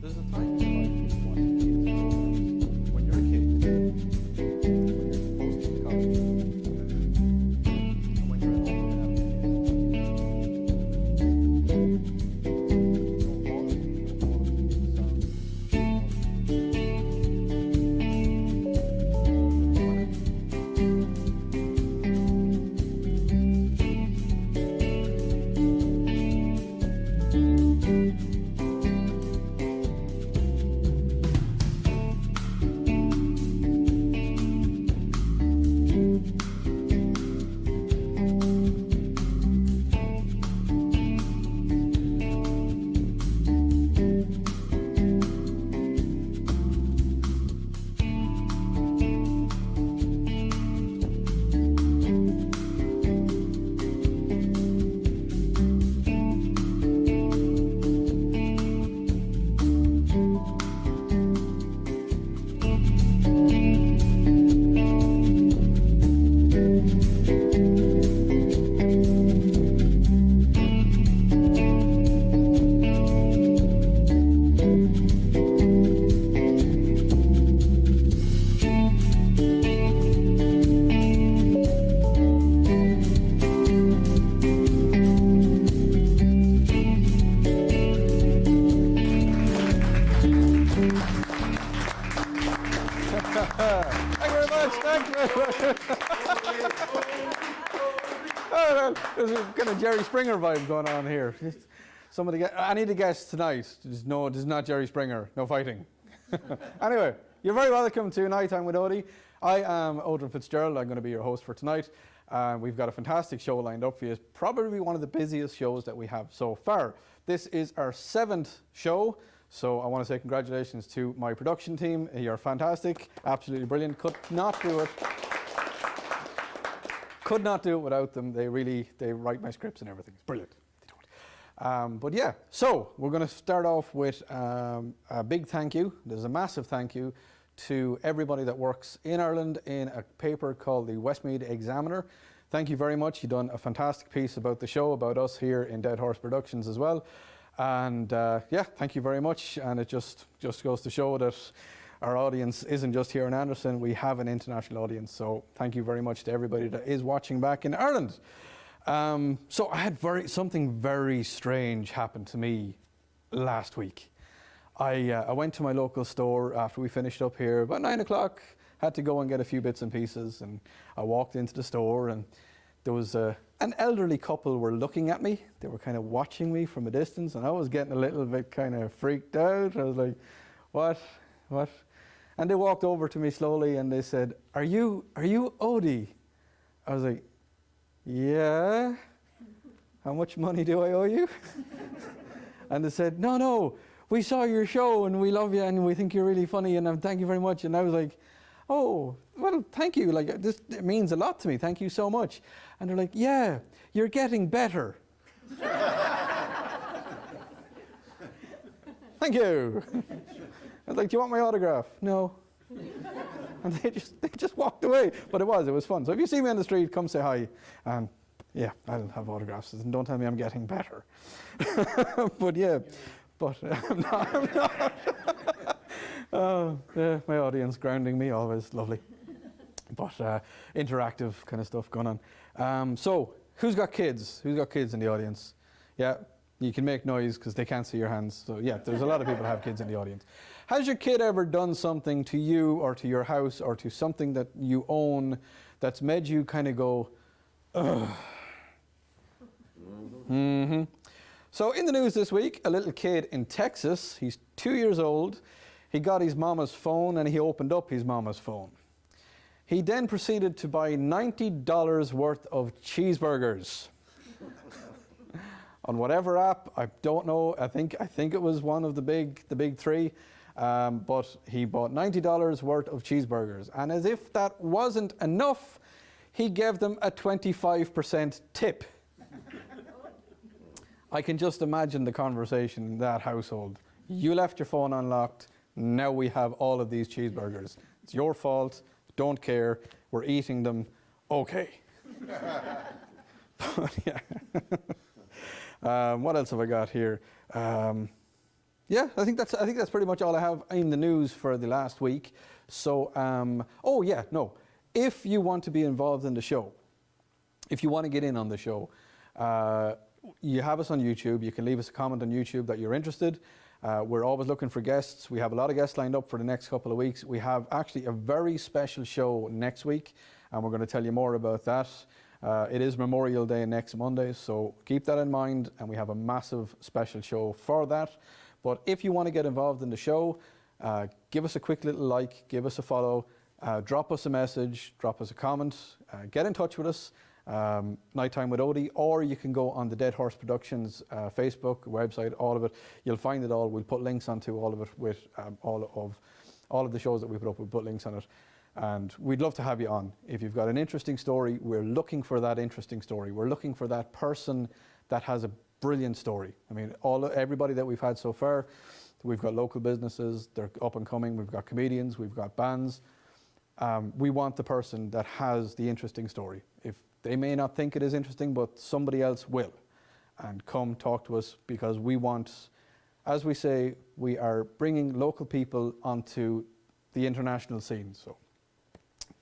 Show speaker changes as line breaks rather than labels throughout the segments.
There's a time in your life when you want to be kids programs. When you're a kid, when you're supposed to be in college, and when you're at home and having kids. So all of these sounds. Thank you very much. Thank you very much. Oh, well, there's a kind of Jerry Springer vibe going on here. Somebody get any of the guests tonight. There's not Jerry Springer. No fighting. Anyway, you're very welcome to Nighttime with Odie. I am Odrin Fitzgerald. I'm going to be your host for tonight. We've got a fantastic show lined up for you. It's probably one of the busiest shows that we have so far. This is our 7th show. So I want to say congratulations to my production team. You're fantastic, absolutely brilliant. Could not do it without them. They write my scripts and everything. It's brilliant. They don't. But yeah, so we're going to start off with a big thank you. There's a massive thank you to everybody that works in Ireland in a paper called the Westmeath Examiner. Thank you very much. You've done a fantastic piece about the show, about us here in Dead Horse Productions as well. And yeah, thank you very much. And it just goes to show that our audience isn't just here in Anderson. We have an international audience. So thank you very much to everybody that is watching back in Ireland. So I had something very strange happen to me last week. I went to my local store after we finished up here about 9 o'clock. Had to go and get a few bits and pieces. And I walked into the store and there was an elderly couple were looking at me. They were kind of watching me from a distance, and I was getting a little bit kind of freaked out. I was like, what? And they walked over to me slowly and they said, are you Odie? I was like, yeah. How much money do I owe you? And they said, no, we saw your show and we love you and we think you're really funny and thank you very much. And I was like, oh, well, thank you. Like, it means a lot to me. Thank you so much. And they're like, yeah, you're getting better. Thank you. I was like, do you want my autograph? No. And they just walked away. But it was fun. So if you see me on the street, come say hi. And yeah, I'll have autographs. And don't tell me I'm getting better. But yeah, I'm not. Oh, yeah, my audience grounding me, always lovely. But interactive kind of stuff going on. So, who's got kids? Who's got kids in the audience? Yeah, you can make noise because they can't see your hands. So yeah, there's a lot of people who have kids in the audience. Has your kid ever done something to you or to your house or to something that you own that's made you kind of go, ugh? Mm-hmm. So in the news this week, a little kid in Texas, he's 2 years old. He got his mama's phone and he opened up his mama's phone. He then proceeded to buy $90 worth of cheeseburgers. On whatever app, I don't know, I think it was one of the big three, but he bought $90 worth of cheeseburgers. And as if that wasn't enough, he gave them a 25% tip. I can just imagine the conversation in that household. You left your phone unlocked. Now we have all of these cheeseburgers. It's your fault. Don't care. We're eating them. Okay. But yeah. What else have I got here? Yeah, I think that's pretty much all I have in the news for the last week. So, oh yeah, no. If you want to be involved in the show, if you want to get in on the show, you have us on YouTube. You can leave us a comment on YouTube that you're interested. We're always looking for guests. We have a lot of guests lined up for the next couple of weeks. We have actually a very special show next week, and we're going to tell you more about that. It is Memorial Day next Monday, so keep that in mind, and we have a massive special show for that. But if you want to get involved in the show, give us a quick little like, give us a follow, drop us a message, drop us a comment, get in touch with us, Nighttime with Odie, or you can go on the Dead Horse Productions Facebook, website, all of it. You'll find it all. We'll put links onto all of it with all of the shows that we put up. We'll put links on it. And we'd love to have you on. If you've got an interesting story, we're looking for that interesting story. We're looking for that person that has a brilliant story. I mean, everybody that we've had so far, we've got local businesses, they're up and coming, we've got comedians, we've got bands. We want the person that has the interesting story. If they may not think it is interesting, but somebody else will. And come talk to us, because we want, as we say, we are bringing local people onto the international scene. So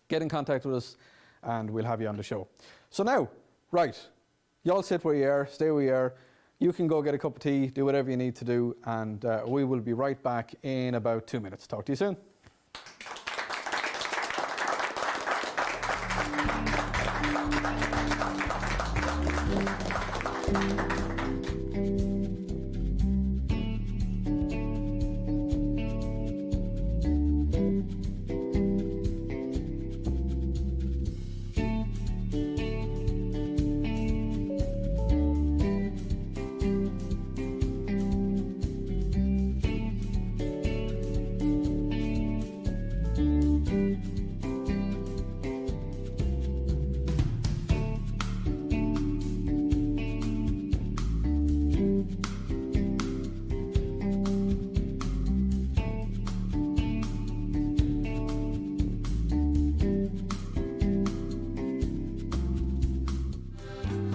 get in contact with us and we'll have you on the show. So now, right, y'all sit where you are, stay where you are. You can go get a cup of tea, do whatever you need to do, and we will be right back in about 2 minutes. Talk to you soon.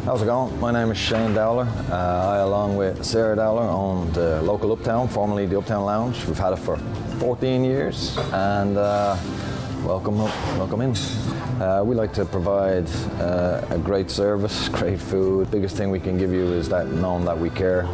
How's it going? My name is Shane Dowler. I, along with Sarah Dowler, own the local Uptown, formerly the Uptown Lounge. We've had it for 14 years, and welcome in. We like to provide a great service, great food. Biggest thing we can give you is that knowing that we care.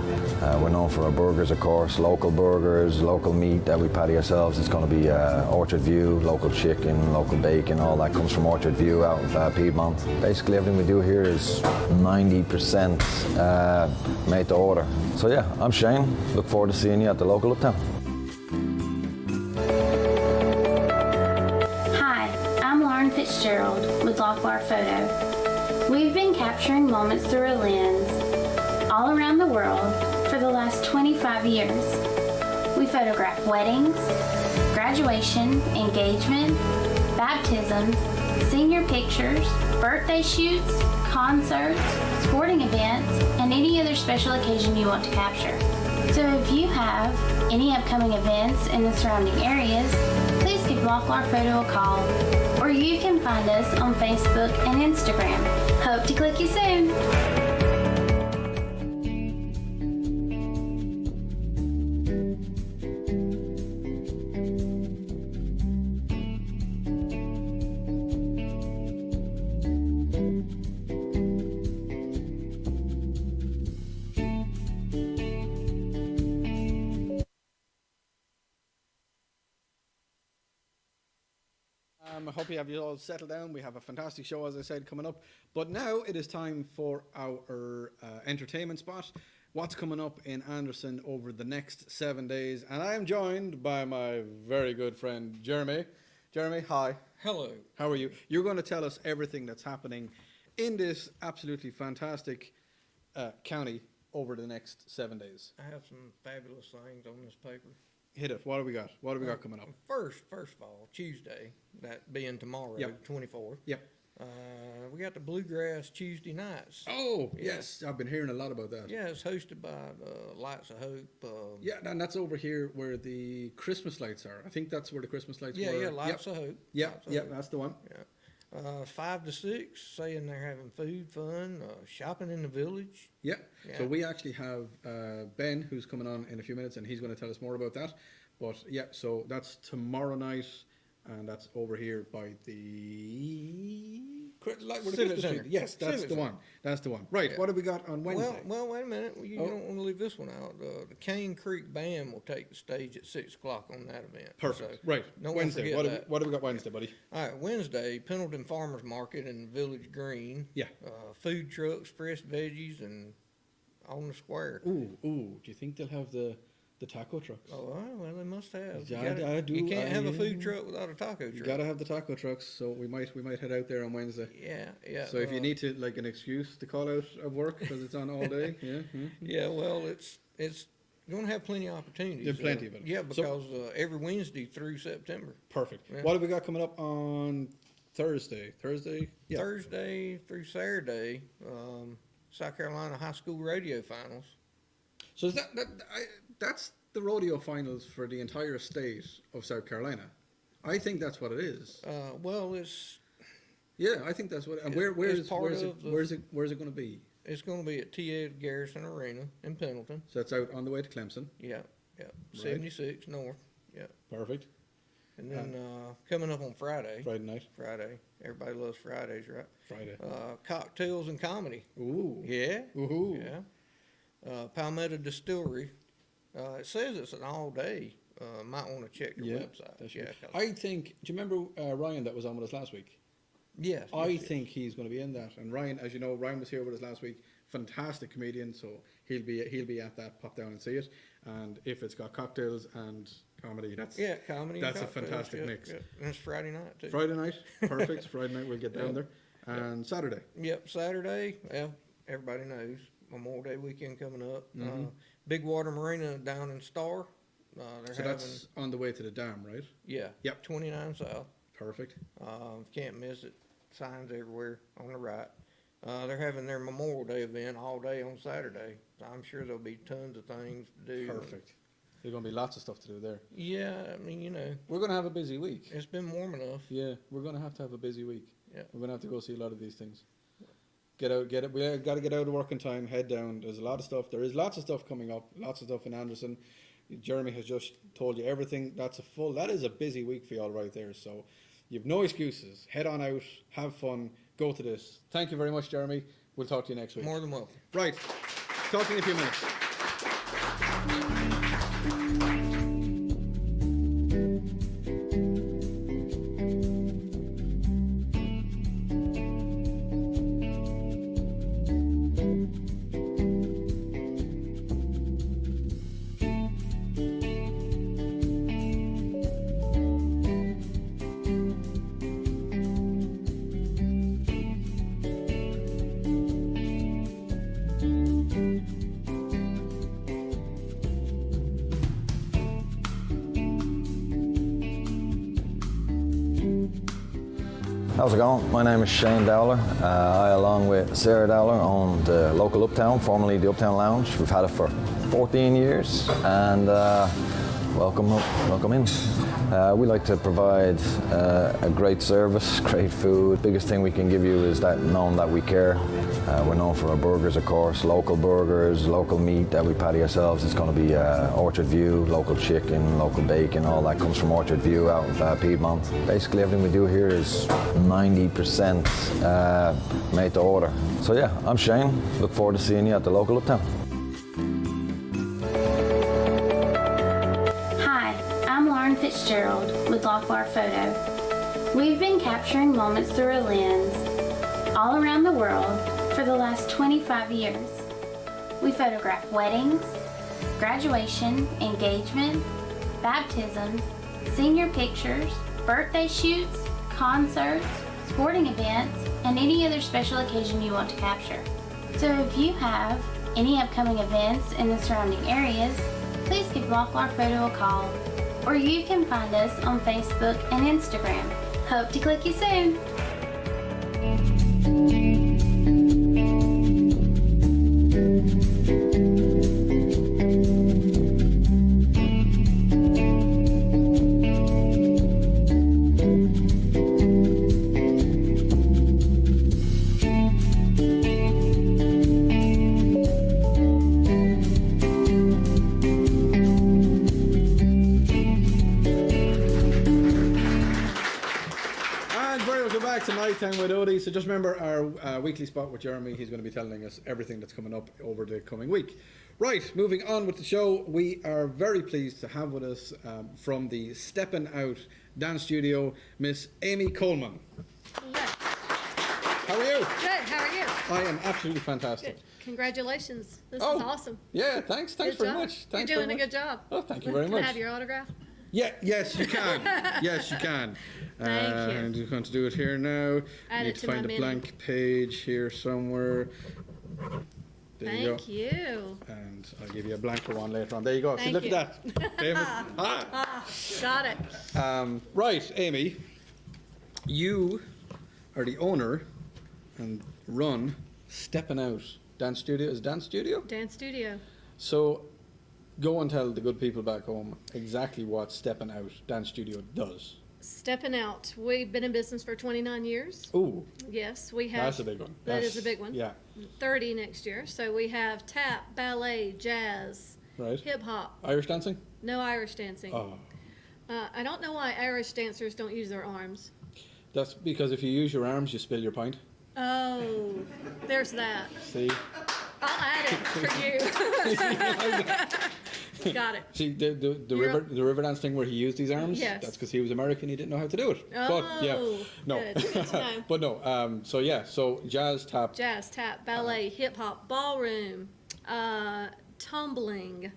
We're known for our burgers, of course, local burgers, local meat that we patty ourselves. It's going to be Orchard View, local chicken, local bacon, all that comes from Orchard View out of Piedmont. Basically everything we do here is 90% made to order. So yeah, I'm Shane. Look forward to seeing you at the local Uptown.
Hi, I'm Lauren Fitzgerald with Locklar Photo. We've been capturing moments through a lens all around the world for the last 25 years. We photograph weddings, graduation, engagement, baptism, senior pictures, birthday shoots, concerts, sporting events, and any other special occasion you want to capture. So if you have any upcoming events in the surrounding areas, please give Locklar Photo a call, or you can find us on Facebook and Instagram. Hope to click you soon.
I hope you have you all settled down. We have a fantastic show, as I said, coming up. But now it is time for our entertainment spot. What's coming up in Anderson over the next 7 days? And I am joined by my very good friend, Jeremy. Jeremy, hi.
Hello.
How are you? You're going to tell us everything that's happening in this absolutely fantastic county over the next 7 days.
I have some fabulous things on this paper.
Hit it. What do we got? What do we got coming up?
First of all, Tuesday, that being tomorrow,
Yep.
24th.
Yep.
We got the Bluegrass Tuesday nights.
Oh, yes. I've been hearing a lot about that.
Yeah, it's hosted by Lights of Hope.
Yeah, and that's over here where the Christmas lights are. I think that's where the Christmas lights
Yeah,
were.
yeah, Lights of Hope.
Yeah,
Lights of
yeah,
Hope.
that's the one.
Yeah. 5 to 6, saying they're having food, fun, shopping in the village.
Yeah. So
Yeah.
we actually have Ben, who's coming on in a few minutes, and he's going to tell us more about that. But yeah, so that's tomorrow night, and that's over here by the like where the
Civic
Christmas
Center.
tree- Yes, that's
Civic
the one. That's the one. Right.
Yeah.
What have we got on Wednesday?
Well, wait a minute. You
Oh.
don't want to leave this one out. The Cane Creek Band will take the stage at 6 o'clock on that event.
Perfect.
So,
Right.
don't wanna
Wednesday.
forget
What
that.
what have we got Wednesday, buddy?
All right, Wednesday, Pendleton Farmers Market in Village Green.
Yeah.
Food trucks, fresh veggies, and on the square.
Ooh. Do you think they'll have the taco trucks?
Oh, well, they must have.
Yeah,
You gotta-
I do,
You can't have a food
yeah.
truck without a taco
You
truck.
gotta have the taco trucks, so we might head out there on Wednesday.
Yeah.
So if you need to like an excuse to call out of work because it's on all day, yeah.
Yeah, well, it's going to have plenty of opportunities.
There's plenty of it.
Yeah,
So-
because every Wednesday through September.
Perfect.
Yeah.
What have we got coming up on Thursday? Yeah.
Thursday through Saturday, South Carolina High School Radio Finals.
So is that's the rodeo finals for the entire state of South Carolina. I think that's what it is.
Well, it's
Yeah, I think that's what. And
It's
where's
part
where's it
of the-
where's it going to be?
going to be at T. Ed Garrison Arena in Pendleton.
So that's out on the way to Clemson.
Yeah. 76 North. Yeah.
Perfect.
And then coming up on Friday.
Friday night.
Friday. Everybody loves Fridays, right?
Friday.
Cocktails and comedy.
Ooh.
Yeah.
Ooh.
Yeah. Palmetto Distillery. It says it's an all day. Might want to check their
Yeah.
website.
That should
Yeah.
be-
'cause-
I think. Do you remember Ryan that was on with us last week?
yes.
I
yes,
think he's going to be in that. And Ryan, as you know, Ryan was here with us last week. Fantastic comedian, so he'll be at that. Pop down and see it. And if it's got cocktails and comedy, that's
Yeah, comedy.
That's a
and cocktails,
fantastic
yeah,
mix.
yeah. And it's Friday night too.
Friday night. Perfect. Friday night we'll get down
Yeah.
there. And Saturday.
Yep, Saturday. Well, everybody knows Memorial Day weekend coming up.
Mhm.
Big Water Marina down in Star. They're
So
having
that's on the way to the dam, right?
Yep 29 South.
Perfect.
Can't miss it. Signs everywhere on the right. They're having their Memorial Day event all day on Saturday. I'm sure there'll be tons of things to do.
Perfect. There's going to be lots of stuff to do there.
Yeah, I mean,
We're going to have a busy week.
it's been warm enough.
Yeah, we're going to have a busy week.
Yeah.
We're going to have to go see a lot of these things. Get out, get it. We got to get out of work in time, head down. There's a lot of stuff. There is lots of stuff coming up, lots of stuff in Anderson. Jeremy has just told you everything. That is a busy week for you all right there. So you've no excuses. Head on out, have fun, go to this. Thank you very much, Jeremy. We'll talk to you next week.
More than welcome.
Right. Talk to you in a few minutes.
How's it going? My name is Shane Dowler. I, along with Sarah Dowler, own the local Uptown, formerly the Uptown Lounge. We've had it for 14 years, and welcome in. We like to provide a great service, great food. Biggest thing we can give you is that knowing that we care. We're known for our burgers, of course, local burgers, local meat that we patty ourselves. It's going to be Orchard View, local chicken, local bacon, all that comes from Orchard View out of Piedmont. Basically everything we do here is 90% made to order. So yeah, I'm Shane. Look forward to seeing you at the local Uptown.
Hi, I'm Lauren Fitzgerald with Lockbar Photo. We've been capturing moments through a lens all around the world for the last 25 years. We photograph weddings, graduation, engagement, baptism, senior pictures, birthday shoots, concerts, sporting events, and any other special occasion you want to capture. So if you have any upcoming events in the surrounding areas, please give Lockbar Photo a call, or you can find us on Facebook and Instagram. Hope to click you soon.
to Nighttime with Odie. So just remember our weekly spot with Jeremy. He's going to be telling us everything that's coming up over the coming week. Right, moving on with the show. We are very pleased to have with us from the Steppin' Out dance studio, Miss Amy Coleman.
Hello.
How are you?
Good. How are you?
I am absolutely fantastic.
Good. Congratulations. This
Oh,
is awesome.
Yeah, thanks
Good
very
job.
much. Thanks
You're doing
very
a
much.
good job.
Oh, thank you very
Can
much.
I have your autograph?
Yeah, yes, you can. Yes, you can.
Thank you.
And you're going to do it here now.
Add
you
it
need
to
find
my
a
menu.
blank page here somewhere. There you go.
Thank you.
And I'll give you a blanker one later on. There you go. See,
Thank
look
you.
at that. Famous. Ah.
Got it.
Right, Amy, you are the owner and run Steppin' Out Dance Studio. Is it Dance Studio?
Dance studio.
So go and tell the good people back home exactly what Steppin' Out Dance Studio does.
Stepping out. We've been in business for 29 years.
Ooh,
Yes, we have.
that's a big one.
That is
That's-
a big one.
Yeah,
30 next year. So we have tap, ballet, jazz,
right.
hip hop.
Irish dancing?
No Irish dancing.
Oh,
I don't know why Irish dancers don't use their arms.
that's because if you use your arms, you spill your pint.
Oh, there's that.
See?
I'll add it for you. Got it.
See, the river dance thing where he used his arms?
Yes.
That's because he was American, he didn't know how to do it. But, yeah,
Oh,
no.
good. Good to know.
But no, so yeah, so jazz, tap,
Jazz, tap, ballet, hip hop, ballroom, tumbling,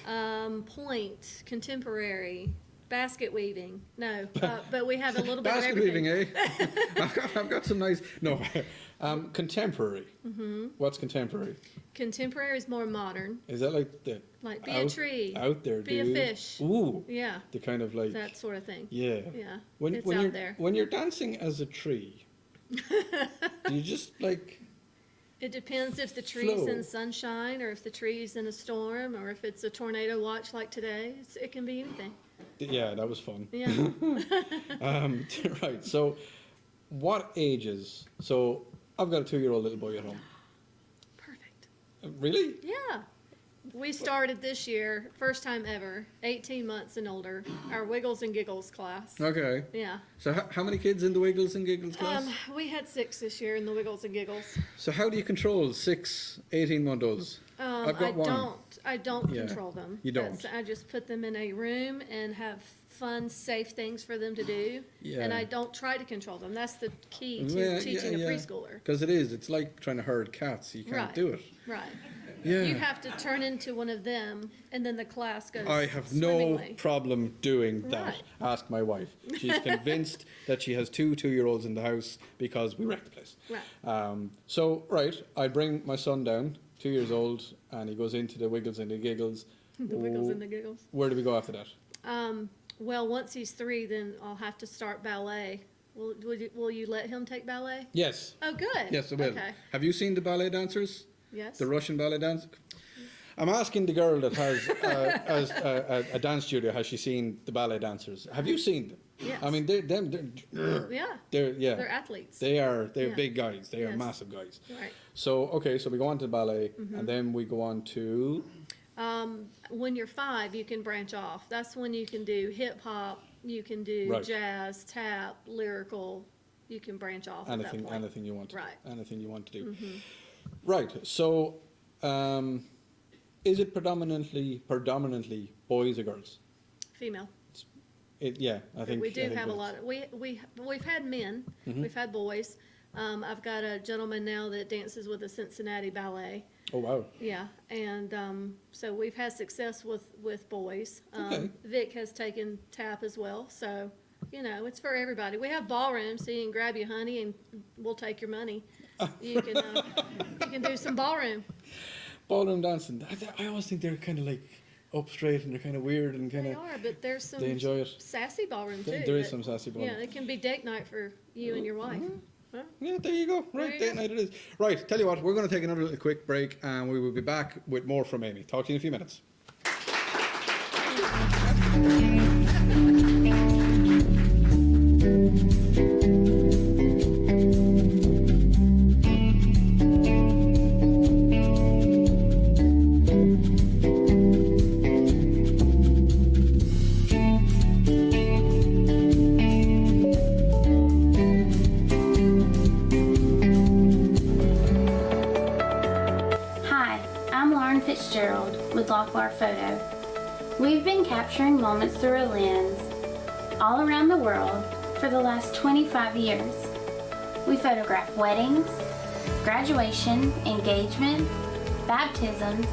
point, contemporary, basket weaving. No, but we have a little bit of
basket
everything.
weaving, eh? I've got some nice, no, contemporary.
Mm-hmm.
What's contemporary?
Contemporary is more modern,
Is that like the
like be a tree,
out there,
be a
dude?
fish.
Ooh,
Yeah,
the kind of like,
that sort of thing.
yeah.
Yeah,
When,
it's
when
out
you're
there.
when you're dancing as a tree, do you just like
It depends if the tree's
Flow.
in sunshine or if the tree's in a storm or if it's a tornado watch like today. It can be anything.
yeah, that was fun.
Yeah.
Right. So, what ages? So, I've got a 2-year-old little boy at home.
Perfect.
Really?
Yeah. We started this year, first time ever, 18 months and older, our Wiggles and Giggles class.
Okay.
Yeah.
So, how many kids in the Wiggles and Giggles class?
We had 6 this year in the Wiggles and Giggles.
So, how do you control 6 18-month-olds? I've got one.
I don't
Yeah.
control them.
You don't.
I just put them in a room and have fun, safe things for them to do.
Yeah.
And I don't try to control them. That's the key to
Yeah,
teaching
yeah,
a
yeah.
preschooler.
Because it is. It's like trying to herd cats. You can't
Right.
do it.
Right.
Yeah.
You have to turn into one of them, and then the class goes
I have no
swimmingly.
problem doing that.
Right.
Ask my wife. She's convinced that she has 2 2-year-olds in the house because we wrecked the place.
Right.
Right, I bring my son down, 2 years old, and he goes into the Wiggles and the Giggles.
The Wiggles and the Giggles.
Where do we go after that?
Well, once he's 3, then I'll have to start ballet. Will you let him take ballet?
Yes.
Oh, good.
Yes, I will.
Okay.
Have you seen the ballet dancers?
Yes.
The Russian ballet dance? I'm asking the girl that has a dance studio, has she seen the ballet dancers? Have you seen them?
Yes.
I mean,
Yeah.
they're
They're athletes.
they're
Yeah.
big guys. They are
Yes.
massive guys.
Right.
So, okay, so we go on to ballet,
Mm-hmm.
and then we go on to,
When you're 5, you can branch off. That's when you can do hip hop, you can do
Right.
jazz, tap, lyrical. You can branch off at that point.
anything you want.
Right. Mm-hmm.
Anything you want to do. Right. So, is it predominantly boys or girls?
Female.
Yeah, I think
We do
I think
have a
both.
lot of, we've had men,
Mm-hmm.
we've had boys. I've got a gentleman now that dances with the Cincinnati Ballet.
Oh wow.
Yeah, and so we've had success with boys.
Okay.
Vic has taken tap as well, so it's for everybody. We have ballroom, so you can grab your honey and we'll take your money. You can do some ballroom.
Ballroom dancing. I always think they're kind of like up straight and they're kind of weird and kind
They
of.
are, but there's some
They enjoy it.
sassy ballroom too.
There is
that-
some sassy ballroom.
Yeah, it can be date night for you and your wife. Huh?
Yeah, there you go. Right,
you
date
go.
night it is. Right, tell you what, we're going to take another little quick break and we will be back with more from Amy. Talk to you in a few minutes.
We've been capturing moments through a lens all around the world for the last 25 years. We photograph weddings, graduation, engagement, baptism,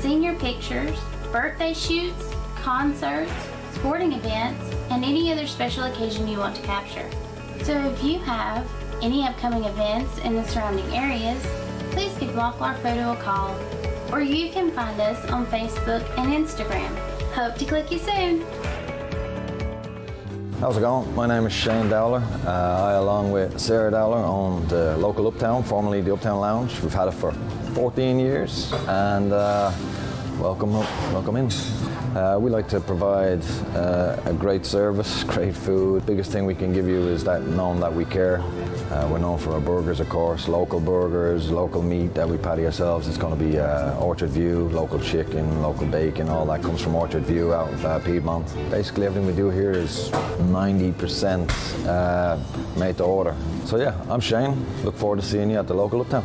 senior pictures, birthday shoots, concerts, sporting events, and any other special occasion you want to capture. So if you have any upcoming events in the surrounding areas, please give Locklar Photo a call, or you can find us on Facebook and Instagram. Hope to click you soon.
How's it going? My name is Shane Dowler. I, along with Sarah Dowler, own the local Uptown, formerly the Uptown Lounge. We've had it for 14 years, and welcome in. We like to provide a great service, great food. Biggest thing we can give you is that knowing that we care. We're known for our burgers, of course, local burgers, local meat that we patty ourselves. It's going to be Orchard View, local chicken, local bacon, all that comes from Orchard View out of Piedmont. Basically everything we do here is 90% made to order. So yeah, I'm Shane. Look forward to seeing you at the local Uptown.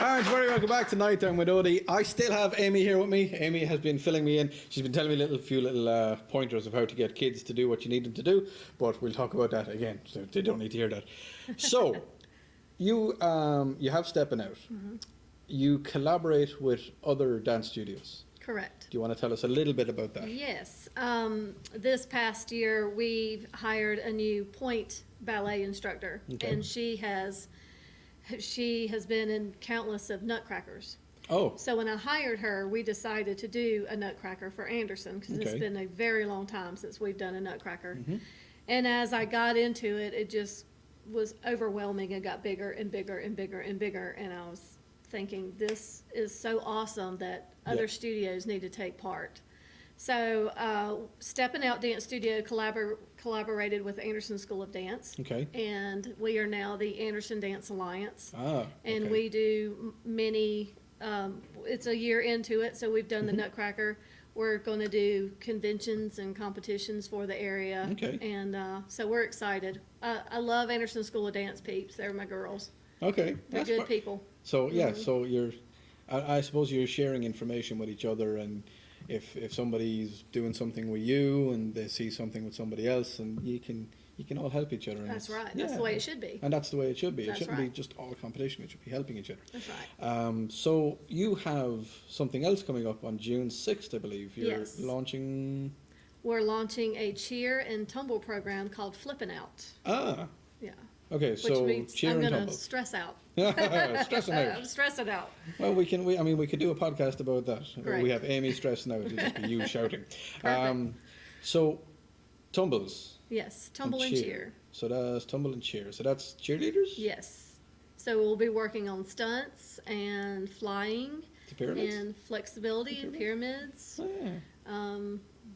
Alright, very welcome back to Night Time with Odie. I still have Amy here with me. Amy has been filling me in. She's been telling me a few little pointers of how to get kids to do what you need them to do, but we'll talk about that again, so they don't need to hear that. So, you have Steppin' Out.
Mm-hmm.
You collaborate with other dance studios.
Correct.
Do you want to tell us a little bit about that?
Yes. This past year, we've hired a new point ballet instructor,
Okay.
and she has been in countless of Nutcrackers.
Oh,
So when I hired her, we decided to do a Nutcracker for Anderson because it's
Okay.
been a very long time since we've done a Nutcracker.
Mm-hmm.
And as I got into it, it just was overwhelming. It got bigger and bigger and bigger and bigger, and I was thinking, this is so awesome that other
Yeah.
studios need to take part. So Steppin' Out Dance Studio collaborated with Anderson School of Dance.
okay.
And we are now the Anderson Dance Alliance.
Ah,
And
okay.
we do many, it's a year into it, so we've done the
Mm-hmm.
Nutcracker. We're going to do conventions and competitions for the area.
Okay.
And so we're excited. I love Anderson School of Dance peeps. They're my girls.
Okay.
They're
that's
good
fine.
people.
So yeah, so you're, I suppose you're sharing information with each other, and if somebody's doing something with you and they see something with somebody else, and you can all help each other. And
That's
it's-
right. That's
yeah,
the way it should be.
And that's the way it should be. It
That's
shouldn't be
right.
just all competition. It should be helping each other.
That's right.
So you have something else coming up on June 6th, I believe. You're
Yes.
launching.
We're launching a cheer and tumble program called Flippin' Out.
Ah,
Yeah.
okay.
Which
So
means
cheer
I'm
and
going to
tumble.
stress out.
Stressing out.
I'm stressing out.
Well, we could do a podcast about that.
Great.
We have Amy stressing out. It'll just be you shouting.
Perfect.
So, tumbles.
Yes. Tumble and cheer.
So that's tumble and cheer. So that's cheerleaders?
Yes. So we'll be working on stunts and flying
The pyramids?
and flexibility and pyramids,
Ah,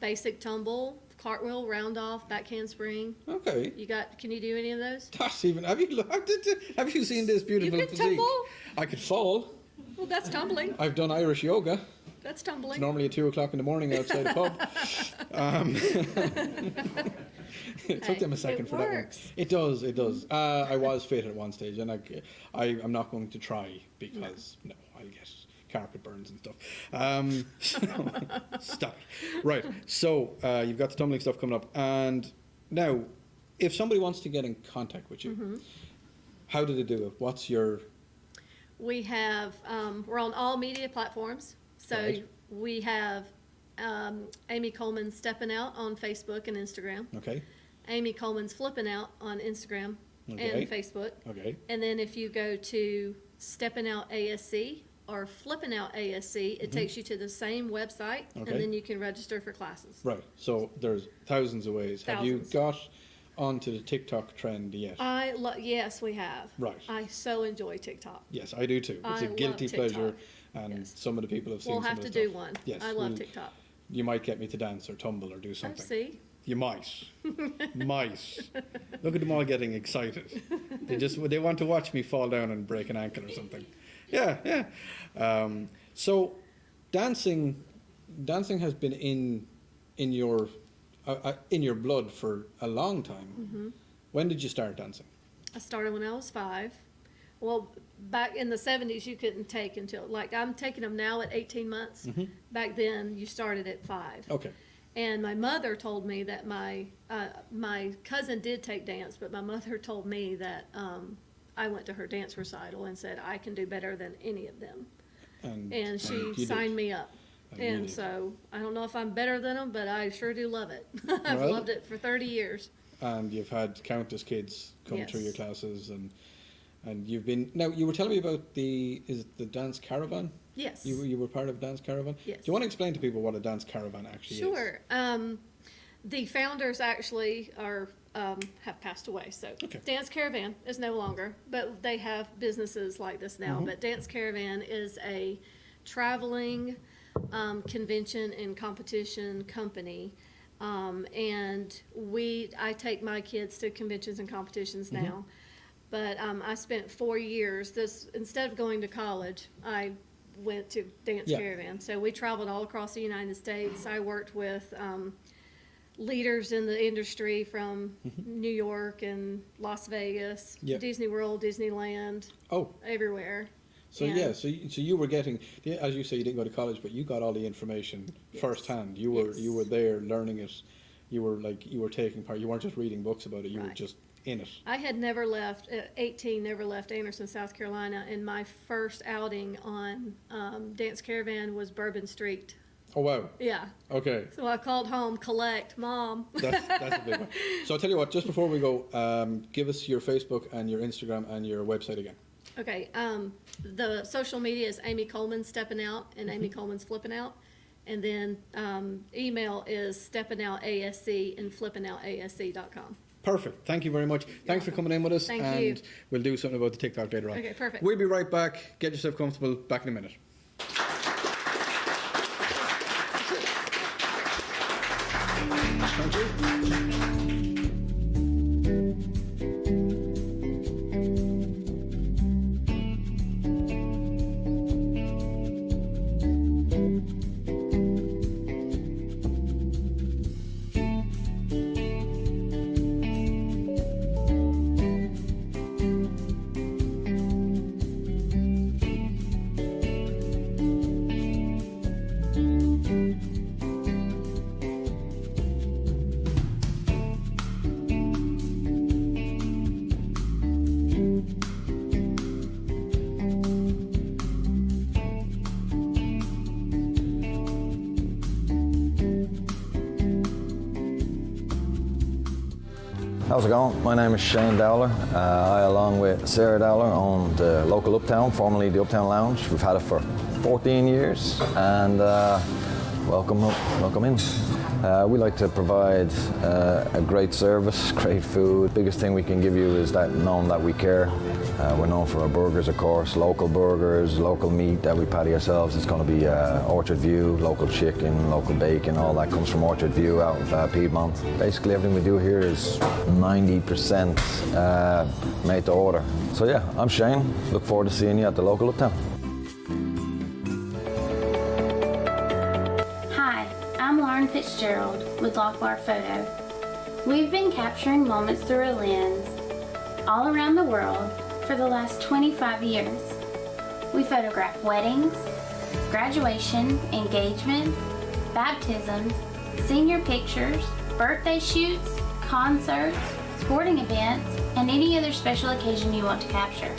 basic tumble, cartwheel, round off, back handspring.
okay.
Can you do any of those?
That's even. Have you seen this beautiful
can
physique?
tumble.
I could fall.
Well, that's tumbling.
I've done Irish yoga.
That's
It's
tumbling.
normally at 2:00 in the morning outside the pub. It took
Hey,
them a second
it
for that one.
works.
It does. It does. I was fit at one stage, and I'm not going to try because no, I'll get carpet burns and stuff. Stop it. Right. So you've got the tumbling stuff coming up, and now, if somebody wants to get in contact with you,
Mm-hmm.
how do they do it? What's your
We have, we're on all media platforms. So
Right.
we have Amy Coleman Steppin' Out on Facebook and Instagram.
okay?
Amy Coleman's Flippin' Out on Instagram
Okay.
and Facebook.
Okay.
And then if you go to Steppin' Out ASC or Flippin' Out ASC, it takes you to the same website,
Mm-hmm. Okay.
and then you can register for classes.
Right. So there's thousands of ways. Have you
Thousands.
got onto the TikTok trend yet?
Yes, we have.
Right.
I so enjoy TikTok.
Yes, I do too. It's
I
a
love
guilty
TikTok.
pleasure, and
Yes.
some of the people have seen
We'll
some
have
of
to
the
do
stuff.
one.
Yes,
I love
we'll-
TikTok.
You might get me to dance or tumble or do
Oh,
something.
see?
You might. Might. Look at them all getting excited. They want to watch me fall down and break an ankle or something. Yeah, yeah. So dancing has been in your blood for a long time.
Mm-hmm.
When did you start dancing?
I started when I was 5. Well, back in the 70s, you couldn't take until, like, I'm taking them now at 18 months.
Mm-hmm.
Back then, you started at 5.
Okay.
And my mother told me that my cousin did take dance, but my mother told me that I went to her dance recital and said, I can do better than any of them. And she
you
signed
did.
me up.
And you
And
did.
so I don't know if I'm better than them, but I sure do love it. I've
Well-
loved it for 30 years.
And you've had countless kids come through your
Yes.
classes, and you've been. Now you were telling me about the dance caravan.
Yes.
You were part of dance caravan.
Yes.
Do you want to explain to people what a dance caravan actually is?
Sure. The founders actually have passed away. So
Okay.
Dance Caravan is no longer, but they have businesses like this now. But Dance Caravan is a traveling convention and competition company. And I take my kids to conventions and competitions now. But I spent 4 years, instead of going to college, I went to Dance
Yeah.
Caravan. So we traveled all across the United States. I worked with leaders in the industry from New York and Las Vegas,
Yeah.
Disney World, Disneyland,
Oh,
everywhere.
so
And-
yeah, so you were getting, as you say, you didn't go to college, but you got all the information
Yes.
firsthand. You
Yes.
were there learning it. You were taking part. You weren't just reading books about it. You were
Right.
just in it.
I had never left, at 18, never left Anderson, South Carolina, and my first outing on Dance Caravan was Bourbon Street.
Oh wow.
Yeah.
Okay.
So I called home, collect, Mom.
That's a big one. So I'll tell you what, just before we go, give us your Facebook and your Instagram and your website again.
Okay, the social media is Amy Coleman Stepping Out and Amy Coleman's Flipping Out. And then email is steppinoutasc and flippinoutasc.com.
Perfect. Thank you very much. Thanks for coming in with us.
Thank
and
you.
we'll do something about the TikTok later on.
Okay, perfect.
We'll be right back. Get yourself comfortable. Back in a minute. Thank you.
How's it going? My name is Shane Dowler. I, along with Sarah Dowler, own the local Uptown, formerly the Uptown Lounge. We've had it for 14 years, and welcome in. We like to provide a great service, great food. Biggest thing we can give you is that knowing that we care. We're known for our burgers, of course, local burgers, local meat that we patty ourselves. It's going to be Orchard View, local chicken, local bacon, all that comes from Orchard View out of Piedmont. Basically everything we do here is 90% made to order. So yeah, I'm Shane. Look forward to seeing you at the local Uptown.
Hi, I'm Lauren Fitzgerald with Lockbar Photo. We've been capturing moments through a lens all around the world for the last 25 years. We photograph weddings, graduation, engagement, baptism, senior pictures, birthday shoots, concerts, sporting events, and any other special occasion you want to capture.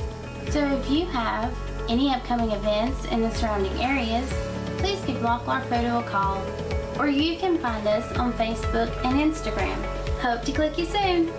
So if you have any upcoming events in the surrounding areas, please give Lockbar Photo a call, or you can find us on Facebook and Instagram. Hope to click you soon.